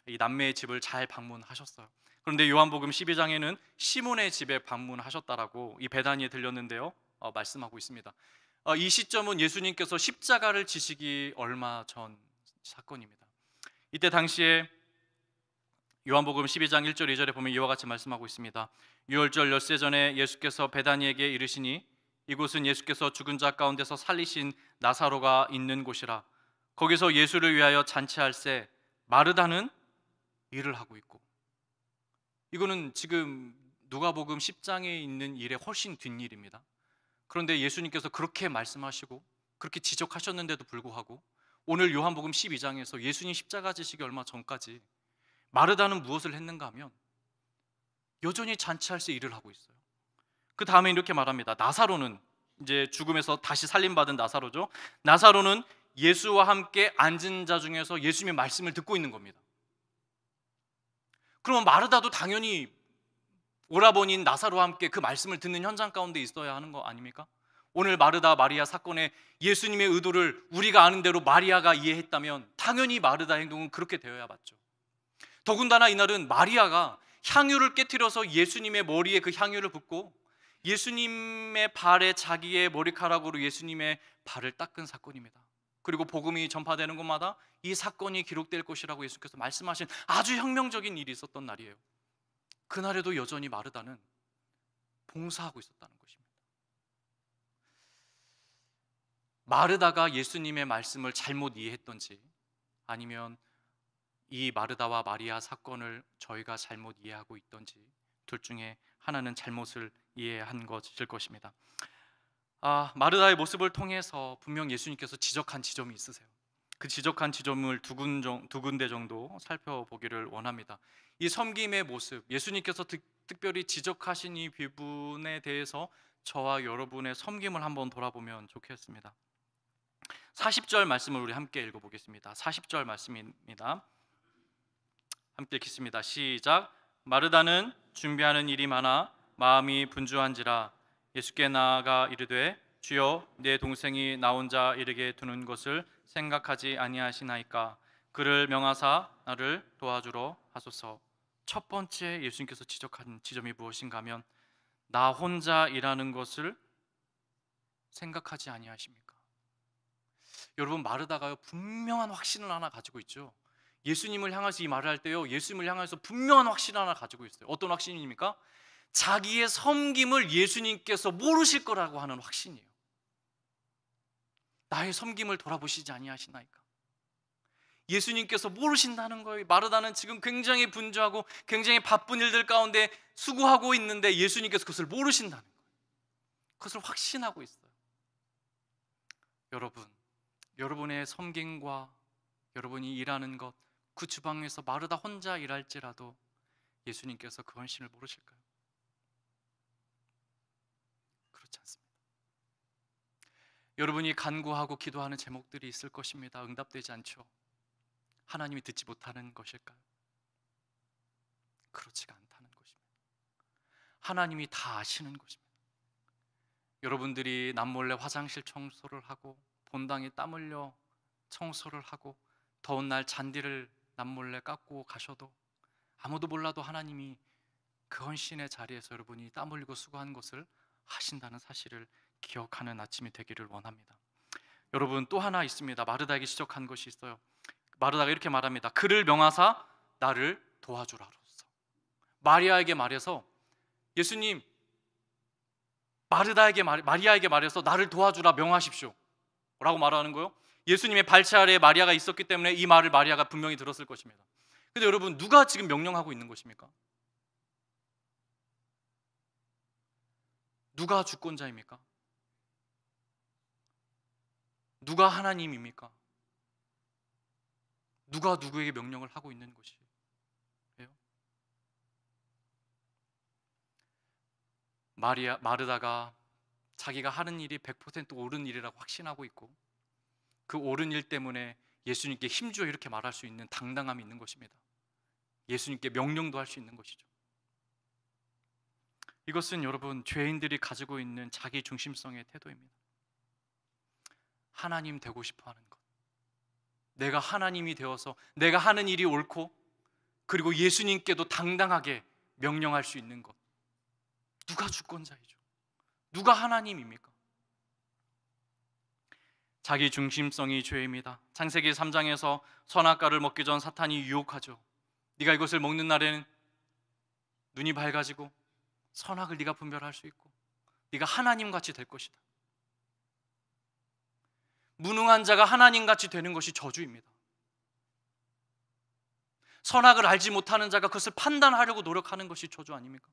이 남매의 집을 잘 방문하셨어요. 그런데 요한복음 12장에는 시몬의 집에 방문하셨다라고 이 베다니에 들렸는데요, 말씀하고 있습니다. 이 시점은 예수님께서 십자가를 지시기 얼마 전 사건입니다. 이때 당시에 요한복음 12장 1절 2절에 보면 이와 같이 말씀하고 있습니다. 유월절 엿새 전에 예수께서 베다니에게 이르시니 이곳은 예수께서 죽은 자 가운데서 살리신 나사로가 있는 곳이라. 거기서 예수를 위하여 잔치할새 마르다는 일을 하고 있고. 이거는 지금 누가복음 10장에 있는 일의 훨씬 뒷일입니다. 그런데 예수님께서 그렇게 말씀하시고 그렇게 지적하셨는데도 불구하고 오늘 요한복음 12장에서 예수님 십자가 지시기 얼마 전까지 마르다는 무엇을 했는가 하면 여전히 잔치할새 일을 하고 있어요. 그 다음에 이렇게 말합니다. 나사로는, 이제 죽음에서 다시 살림받은 나사로죠. 나사로는 예수와 함께 앉은 자 중에서 예수님의 말씀을 듣고 있는 겁니다. 그러면 마르다도 당연히 오라버니인 나사로와 함께 그 말씀을 듣는 현장 가운데 있어야 하는 거 아닙니까? 오늘 마르다 마리아 사건에 예수님의 의도를 우리가 아는 대로 마리아가 이해했다면 당연히 마르다의 행동은 그렇게 되어야 맞죠. 더군다나 이날은 마리아가 향유를 깨트려서 예수님의 머리에 그 향유를 붓고 예수님의 발에 자기의 머리카락으로 예수님의 발을 닦은 사건입니다. 그리고 복음이 전파되는 곳마다 이 사건이 기록될 것이라고 예수께서 말씀하신 아주 혁명적인 일이 있었던 날이에요. 그날에도 여전히 마르다는 봉사하고 있었다는 것입니다. 마르다가 예수님의 말씀을 잘못 이해했던지, 아니면 이 마르다와 마리아 사건을 저희가 잘못 이해하고 있던지, 둘 중에 하나는 잘못을 이해한 것일 것입니다. 마르다의 모습을 통해서 분명 예수님께서 지적한 지점이 있으세요. 그 지적한 지점을 두 군데 정도 살펴보기를 원합니다. 이 섬김의 모습, 예수님께서 특별히 지적하신 이 부분에 대해서 저와 여러분의 섬김을 한번 돌아보면 좋겠습니다. 40절 말씀을 우리 함께 읽어보겠습니다. 40절 말씀입니다. 함께 읽겠습니다. 시작. 마르다는 준비하는 일이 많아 마음이 분주한지라 예수께 나아가 이르되 주여 내 동생이 나 혼자 이르게 두는 것을 생각하지 아니하시나이까. 그를 명하사 나를 도와주러 하소서. 첫 번째 예수님께서 지적한 지점이 무엇인가 하면 나 혼자 일하는 것을 생각하지 아니하십니까? 여러분, 마르다가요 분명한 확신을 하나 가지고 있죠. 예수님을 향해서 이 말을 할 때요, 예수님을 향해서 분명한 확신을 하나 가지고 있어요. 어떤 확신입니까? 자기의 섬김을 예수님께서 모르실 거라고 하는 확신이에요. 나의 섬김을 돌아보시지 아니하시나이까. 예수님께서 모르신다는 거예요. 마르다는 지금 굉장히 분주하고 굉장히 바쁜 일들 가운데 수고하고 있는데 예수님께서 그것을 모르신다는 거예요. 그것을 확신하고 있어요. 여러분의 섬김과 여러분이 일하는 것, 그 주방에서 마르다 혼자 일할지라도 예수님께서 그 헌신을 모르실까요? 그렇지 않습니다. 여러분이 간구하고 기도하는 제목들이 있을 것입니다. 응답되지 않죠. 하나님이 듣지 못하는 것일까요? 그렇지가 않다는 것입니다. 하나님이 다 아시는 것입니다. 여러분들이 남몰래 화장실 청소를 하고 본당에 땀 흘려 청소를 하고 더운 날 잔디를 남몰래 깎고 가셔도 아무도 몰라도 하나님이 그 헌신의 자리에서 여러분이 땀 흘리고 수고한 것을 하신다는 사실을 기억하는 아침이 되기를 원합니다. 여러분, 또 하나 있습니다. 마르다에게 지적한 것이 있어요. 마르다가 이렇게 말합니다. 그를 명하사 나를 도와주라로서. 마리아에게 말해서, 예수님 마리아에게 말해서 나를 도와주라 명하십시오 라고 말하는 거예요. 예수님의 발치 아래에 마리아가 있었기 때문에 이 말을 마리아가 분명히 들었을 것입니다. 근데 여러분, 누가 지금 명령하고 있는 것입니까? 누가 주권자입니까? 누가 하나님입니까? 누가 누구에게 명령을 하고 있는 것이에요? 마르다가 자기가 하는 일이 100% 옳은 일이라고 확신하고 있고 그 옳은 일 때문에 예수님께 힘주어 이렇게 말할 수 있는 당당함이 있는 것입니다. 예수님께 명령도 할 수 있는 것이죠. 이것은 여러분, 죄인들이 가지고 있는 자기 중심성의 태도입니다. 하나님 되고 싶어 하는 것, 내가 하나님이 되어서 내가 하는 일이 옳고 그리고 예수님께도 당당하게 명령할 수 있는 것. 누가 주권자이죠? 누가 하나님입니까? 자기 중심성이 죄입니다. 창세기 3장에서 선악과를 먹기 전 사탄이 유혹하죠. 네가 이것을 먹는 날에는 눈이 밝아지고 선악을 네가 분별할 수 있고 네가 하나님같이 될 것이다. 무능한 자가 하나님같이 되는 것이 저주입니다. 선악을 알지 못하는 자가 그것을 판단하려고 노력하는 것이 저주 아닙니까?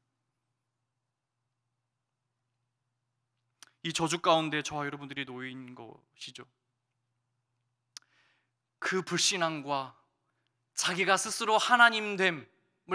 이 저주 가운데 저와 여러분들이 놓인 것이죠. 그 불신앙과 자기가 스스로 하나님됨을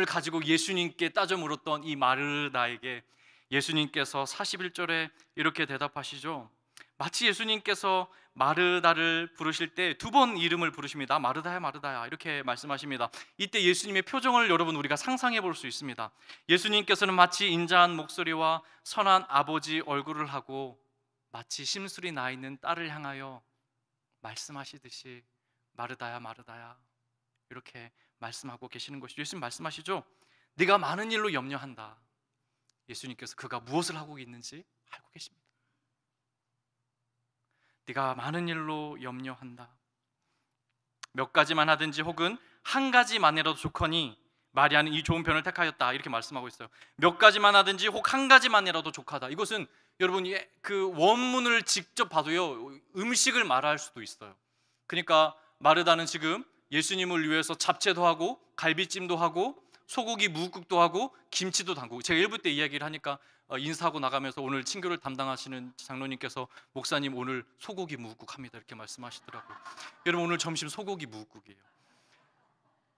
가지고 예수님께 따져 물었던 이 마르다에게 예수님께서 41절에 이렇게 대답하시죠. 마치 예수님께서 마르다를 부르실 때 두 번 이름을 부르십니다. 마르다야 마르다야 이렇게 말씀하십니다. 이때 예수님의 표정을 여러분 우리가 상상해 볼 수 있습니다. 예수님께서는 마치 인자한 목소리와 선한 아버지 얼굴을 하고 마치 심술이 나 있는 딸을 향하여 말씀하시듯이 마르다야 마르다야 이렇게 말씀하고 계시는 것이죠. 예수님 말씀하시죠. 네가 많은 일로 염려한다. 예수님께서 그가 무엇을 하고 있는지 알고 계십니다. 네가 많은 일로 염려한다. 몇 가지만 하든지 혹은 한 가지만이라도 좋거니 마리아는 이 좋은 편을 택하였다, 이렇게 말씀하고 있어요. 몇 가지만 하든지 혹 한 가지만이라도 족하다. 이것은 여러분이 그 원문을 직접 봐도요, 음식을 말할 수도 있어요. 그러니까 마르다는 지금 예수님을 위해서 잡채도 하고 갈비찜도 하고 소고기 무국도 하고 김치도 담그고, 제가 1부 때 이야기를 하니까 인사하고 나가면서 오늘 친교를 담당하시는 장로님께서 목사님 오늘 소고기 무국 합니다, 이렇게 말씀하시더라고요. 여러분, 오늘 점심 소고기 무국이에요.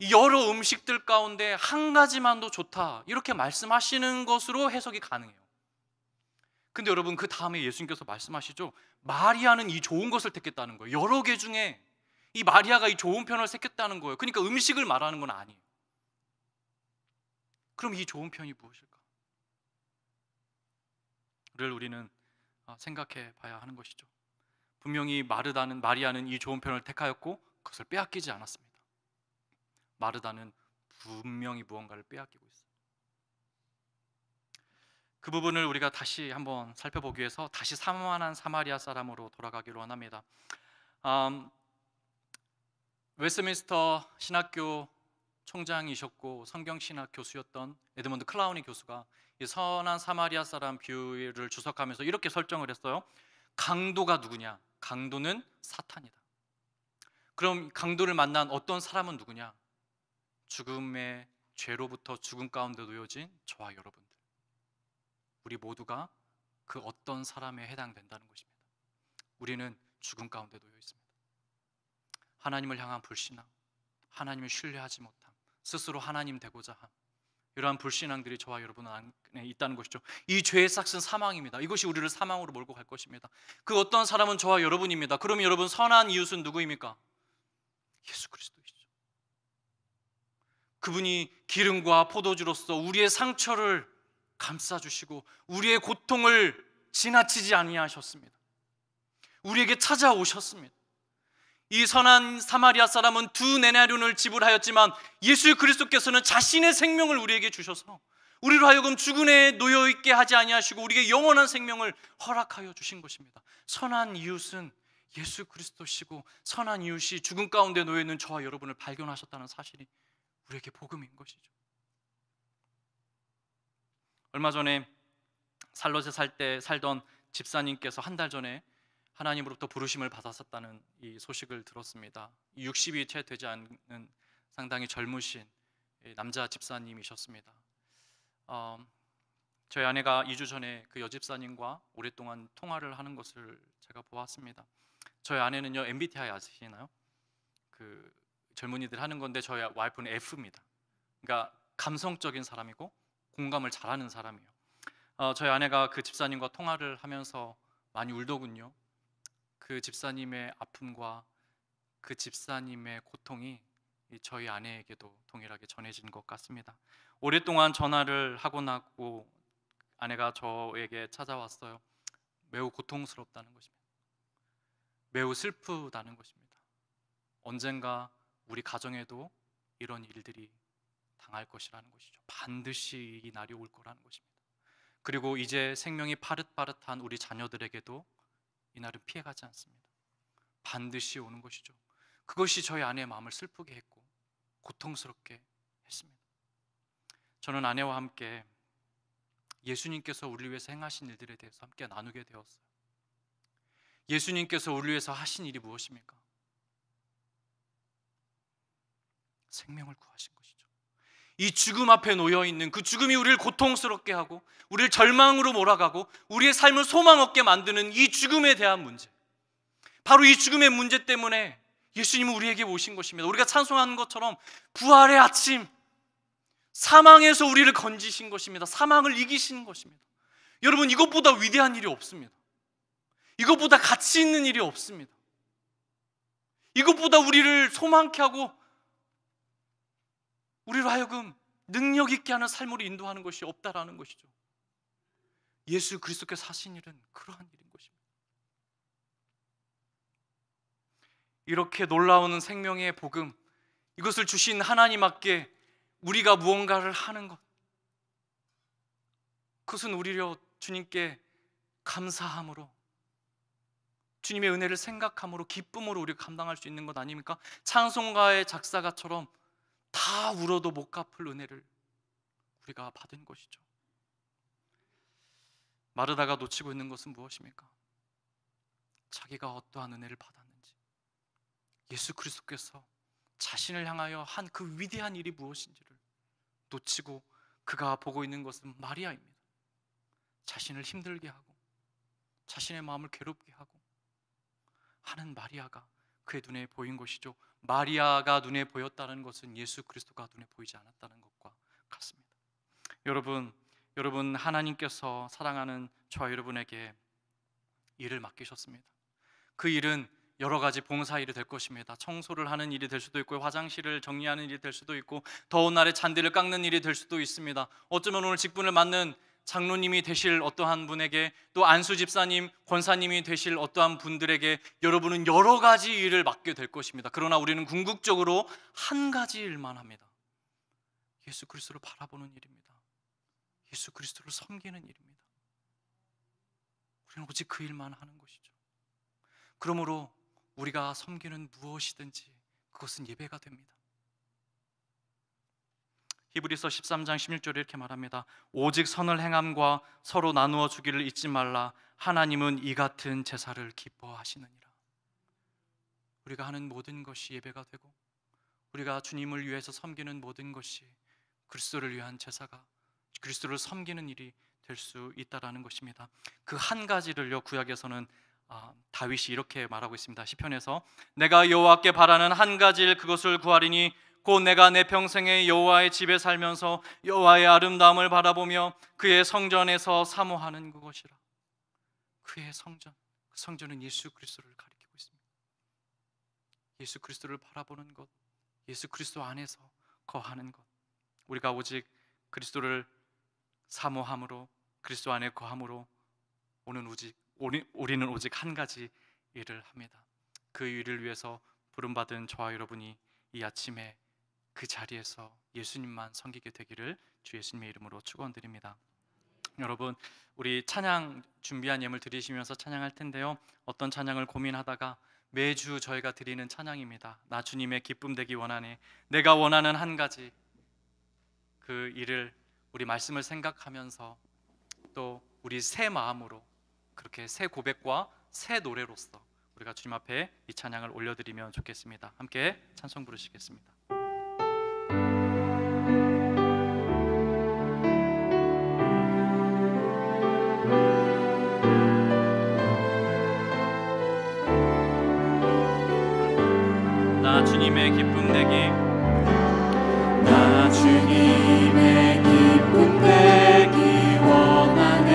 이 여러 음식들 가운데 한 가지만도 좋다, 이렇게 말씀하시는 것으로 해석이 가능해요. 근데 여러분, 그 다음에 예수님께서 말씀하시죠. 마리아는 이 좋은 것을 택했다는 거예요. 여러 개 중에 이 마리아가 이 좋은 편을 택했다는 거예요. 그러니까 음식을 말하는 건 아니에요. 그럼 이 좋은 편이 무엇일까? 를 우리는 생각해 봐야 하는 것이죠. 분명히 마리아는 이 좋은 편을 택하였고 그것을 빼앗기지 않았습니다. 마르다는 분명히 무언가를 빼앗기고 있어요. 그 부분을 우리가 다시 한번 살펴보기 위해서 다시 사만한 사마리아 사람으로 돌아가기로 원합니다. 웨스트민스터 신학교 총장이셨고 성경신학 교수였던 에드먼드 클라우니 교수가 이 선한 사마리아 사람 비유를 주석하면서 이렇게 설정을 했어요. 강도가 누구냐? 강도는 사탄이다. 그럼 강도를 만난 어떤 사람은 누구냐? 죽음의 죄로부터 죽음 가운데 놓여진 저와 여러분들, 우리 모두가 그 어떤 사람에 해당된다는 것입니다. 우리는 죽음 가운데 놓여 있습니다. 하나님을 향한 불신앙, 하나님을 신뢰하지 못함, 스스로 하나님 되고자 함, 이러한 불신앙들이 저와 여러분 안에 있다는 것이죠. 이 죄의 싹은 사망입니다. 이것이 우리를 사망으로 몰고 갈 것입니다. 그 어떤 사람은 저와 여러분입니다. 그러면 여러분, 선한 이웃은 누구입니까? 예수 그리스도이시죠. 그분이 기름과 포도주로서 우리의 상처를 감싸주시고 우리의 고통을 지나치지 아니하셨습니다. 우리에게 찾아오셨습니다. 이 선한 사마리아 사람은 2데나리온을 지불하였지만 예수 그리스도께서는 자신의 생명을 우리에게 주셔서 우리로 하여금 죽음에 놓여있게 하지 아니하시고 우리에게 영원한 생명을 허락하여 주신 것입니다. 선한 이웃은 예수 그리스도시고 선한 이웃이 죽음 가운데 놓여있는 저와 여러분을 발견하셨다는 사실이 우리에게 복음인 것이죠. 얼마 전에 살롯에 살던 집사님께서 한 달 전에 하나님으로부터 부르심을 받았었다는 이 소식을 들었습니다. 60이 채 되지 않는 상당히 젊으신 남자 집사님이셨습니다. 저희 아내가 2주 전에 그 여집사님과 오랫동안 통화를 하는 것을 제가 보았습니다. 저희 아내는요, MBTI 아시나요? 그 젊은이들 하는 건데 저희 와이프는 F입니다. 그러니까 감성적인 사람이고 공감을 잘하는 사람이에요. 저희 아내가 그 집사님과 통화를 하면서 많이 울더군요. 그 집사님의 아픔과 그 집사님의 고통이 저희 아내에게도 동일하게 전해진 것 같습니다. 오랫동안 전화를 하고 나고 아내가 저에게 찾아왔어요. 매우 고통스럽다는 것입니다. 매우 슬프다는 것입니다. 언젠가 우리 가정에도 이런 일들이 당할 것이라는 것이죠. 반드시 이 날이 올 거라는 것입니다. 그리고 이제 생명이 파릇파릇한 우리 자녀들에게도 이 날은 피해가지 않습니다. 반드시 오는 것이죠. 그것이 저희 아내의 마음을 슬프게 했고 고통스럽게 했습니다. 저는 아내와 함께 예수님께서 우리를 위해서 행하신 일들에 대해서 함께 나누게 되었어요. 예수님께서 우리를 위해서 하신 일이 무엇입니까? 생명을 구하신 것이죠. 이 죽음 앞에 놓여있는 그 죽음이 우리를 고통스럽게 하고 우리를 절망으로 몰아가고 우리의 삶을 소망 없게 만드는 이 죽음에 대한 문제, 바로 이 죽음의 문제 때문에 예수님은 우리에게 오신 것입니다. 우리가 찬송하는 것처럼 부활의 아침, 사망에서 우리를 건지신 것입니다. 사망을 이기신 것입니다. 여러분, 이것보다 위대한 일이 없습니다. 이것보다 가치 있는 일이 없습니다. 이것보다 우리를 소망케 하고 우리로 하여금 능력 있게 하는 삶으로 인도하는 것이 없다라는 것이죠. 예수 그리스도께서 하신 일은 그러한 일인 것입니다. 이렇게 놀라운 생명의 복음, 이것을 주신 하나님 앞에 우리가 무언가를 하는 것, 그것은 우리로 주님께 감사함으로 주님의 은혜를 생각함으로 기쁨으로 우리가 감당할 수 있는 것 아닙니까? 찬송가의 작사가처럼 다 울어도 못 갚을 은혜를 우리가 받은 것이죠. 마르다가 놓치고 있는 것은 무엇입니까? 자기가 어떠한 은혜를 받았는지, 예수 그리스도께서 자신을 향하여 한 그 위대한 일이 무엇인지를 놓치고 그가 보고 있는 것은 마리아입니다. 자신을 힘들게 하고 자신의 마음을 괴롭게 하고 하는 마리아가 그의 눈에 보인 것이죠. 마리아가 눈에 보였다는 것은 예수 그리스도가 눈에 보이지 않았다는 것과 같습니다. 여러분 하나님께서 사랑하는 저와 여러분에게 일을 맡기셨습니다. 그 일은 여러 가지 봉사 일이 될 것입니다. 청소를 하는 일이 될 수도 있고, 화장실을 정리하는 일이 될 수도 있고, 더운 날에 잔디를 깎는 일이 될 수도 있습니다. 어쩌면 오늘 직분을 맡는 장로님이 되실 어떠한 분에게, 또 안수 집사님, 권사님이 되실 어떠한 분들에게 여러분은 여러 가지 일을 맡게 될 것입니다. 그러나 우리는 궁극적으로 한 가지 일만 합니다. 예수 그리스도를 바라보는 일입니다. 예수 그리스도를 섬기는 일입니다. 우리는 오직 그 일만 하는 것이죠. 그러므로 우리가 섬기는 무엇이든지 그것은 예배가 됩니다. 히브리서 13장 16절에 이렇게 말합니다. 오직 선을 행함과 서로 나누어 주기를 잊지 말라. 하나님은 이 같은 제사를 기뻐하시느니라. 우리가 하는 모든 것이 예배가 되고, 우리가 주님을 위해서 섬기는 모든 것이 그리스도를 위한 제사가, 그리스도를 섬기는 일이 될 수 있다라는 것입니다. 그 한 가지를요, 구약에서는 다윗이 이렇게 말하고 있습니다. 시편에서 내가 여호와께 바라는 한 가지를 그것을 구하리니 곧 내가 내 평생에 여호와의 집에 살면서 여호와의 아름다움을 바라보며 그의 성전에서 사모하는 그것이라. 그의 성전, 그 성전은 예수 그리스도를 가리키고 있습니다. 예수 그리스도를 바라보는 것, 예수 그리스도 안에서 거하는 것. 우리가 오직 그리스도를 사모함으로, 그리스도 안에 거함으로 우리는 오직 한 가지 일을 합니다. 그 일을 위해서 부름받은 저와 여러분이 이 아침에 그 자리에서 예수님만 섬기게 되기를 주 예수님의 이름으로 축원드립니다. 여러분, 우리 찬양 준비한 예물 드리시면서 찬양할 텐데요, 어떤 찬양을 고민하다가 매주 저희가 드리는 찬양입니다. 나 주님의 기쁨 되기 원하네. 내가 원하는 한 가지, 그 일을 우리 말씀을 생각하면서 또 우리 새 마음으로 그렇게 새 고백과 새 노래로서 우리가 주님 앞에 이 찬양을 올려드리면 좋겠습니다. 함께 찬송 부르시겠습니다. 나 주님의 기쁨 되기, 나 주님의 기쁨 되기 원하네.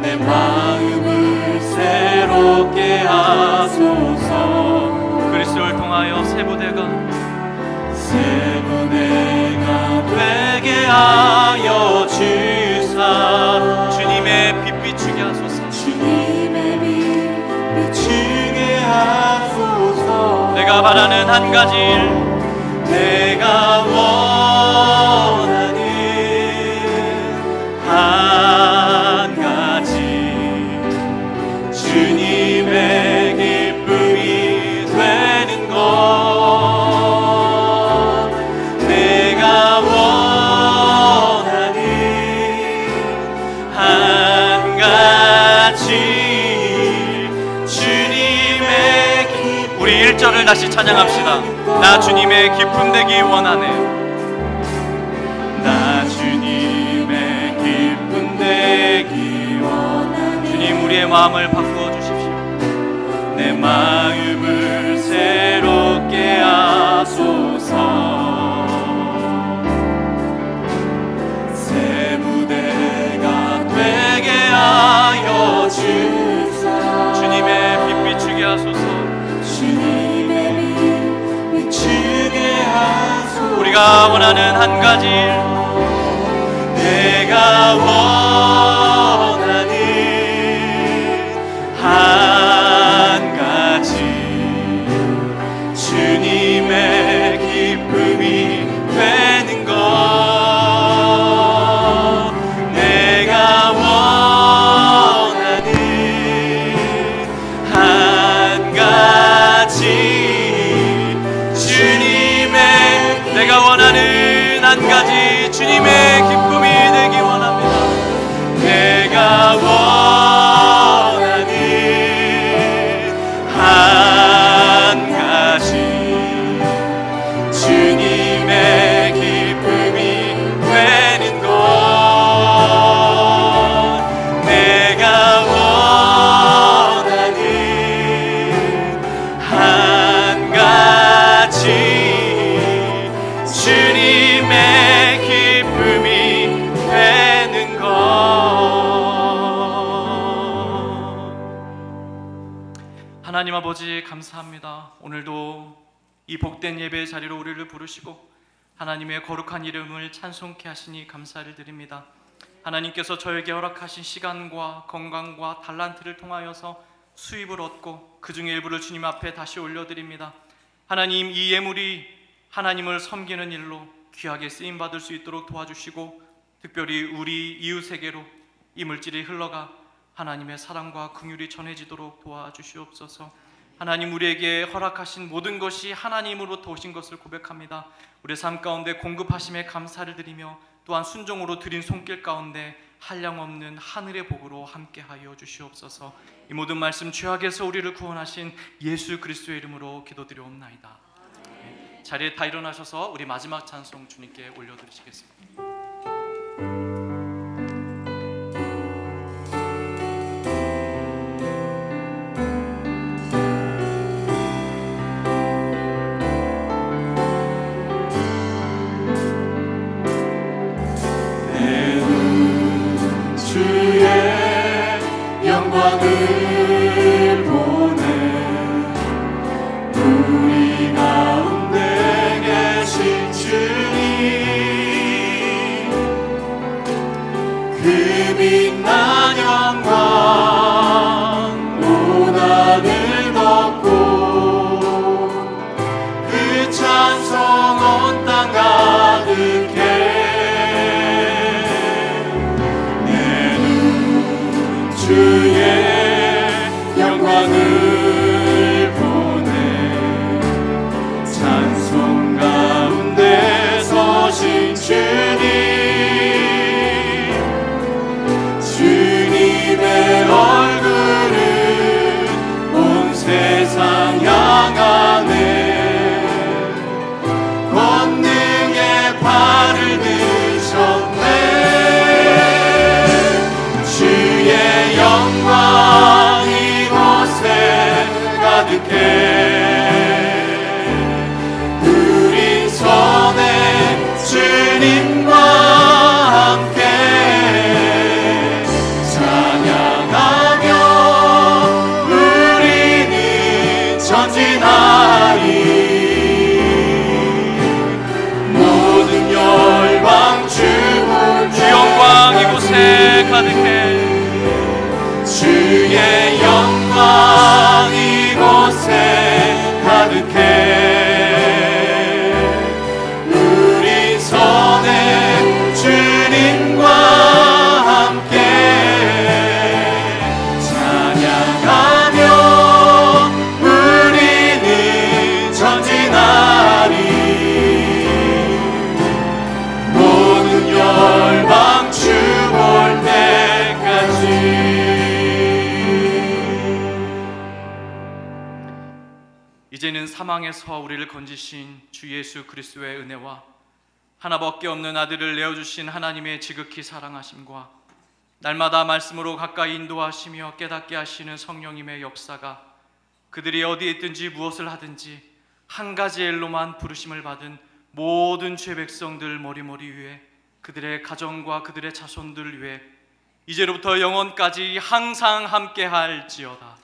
내 마음을 새롭게 하소서. 그리스도를 통하여 새 부대가 되게 하여 주사. 주님의 빛 비추게 하소서. 주님의 빛 비추게 하소서. 내가 바라는 한 가지 일, 내가 원하는 한 가지, 주님의 기쁨이 되는 것. 내가 원하는 한 가지, 주님의 기쁨. 우리 1절을 다시 찬양합시다. 나 주님의 기쁨 되기 원하네. 나 주님의 기쁨 되기 원하네. 주님, 우리의 마음을 바꾸어 주십시오. 내 마음을 새롭게 하소서. 새 부대가 되게 하여 주사. 주님의 빛 비추게 하소서. 주님의 빛 비추게 하소서. 우리가 원하는 한 가지 일, 내가 원하는 한 가지, 주님의 기쁨이 되는 것. 내가 원하는 한 가지 주님의 기쁨이 되기 원합니다. 내가 원하는 한 가지 주님의 기쁨이 되는 것. 내가 원하는 한 가지 주님의 기쁨이 되는 것. 하나님 아버지 감사합니다. 오늘도 이 복된 예배의 자리로 우리를 부르시고 하나님의 거룩한 이름을 찬송케 하시니 감사를 드립니다. 하나님께서 저에게 허락하신 시간과 건강과 달란트를 통하여서 수입을 얻고 그 중에 일부를 주님 앞에 다시 올려드립니다. 하나님, 이 예물이 하나님을 섬기는 일로 귀하게 쓰임받을 수 있도록 도와주시고 특별히 우리 이웃에게로 이 물질이 흘러가 하나님의 사랑과 긍휼이 전해지도록 도와주시옵소서. 하나님, 우리에게 허락하신 모든 것이 하나님으로부터 오신 것을 고백합니다. 우리 삶 가운데 공급하심에 감사를 드리며 또한 순종으로 드린 손길 가운데 한량없는 하늘의 복으로 함께하여 주시옵소서. 이 모든 말씀 죄악에서 우리를 구원하신 예수 그리스도의 이름으로 기도드리옵나이다. 자리에 다 일어나셔서 우리 마지막 찬송 주님께 올려드리시겠습니다. 영광을 보내 우리 가운데 계신 주님, 그 빛난 영광 온 하늘 덮고 그 찬송 온 땅 가득해. 주의 영광을 보내 찬송 가운데 서신 주님, 주님의 얼굴을 온 세상 향하네. 권능의 발을 드셨네. 주의 영광 이곳에 가득해. 우린 선해 주님과 함께 찬양하며 우리는 전진하리. 모든 열방 주 영광 이곳에 가득해. 주의 영광 이곳에 가득해. 우리 선해 주님과 함께 찬양하며 우리는 전진하리. 모든 열방 주 볼 때까지. 이제는 사망에서 우리를 건지신 주 예수 그리스도의 은혜와 하나밖에 없는 아들을 내어주신 하나님의 지극히 사랑하심과 날마다 말씀으로 가까이 인도하시며 깨닫게 하시는 성령님의 역사가 그들이 어디에 있든지 무엇을 하든지 한 가지 일로만 부르심을 받은 모든 죄 백성들 머리머리 위에 그들의 가정과 그들의 자손들 위에 이제로부터 영원까지 항상 함께할지어다.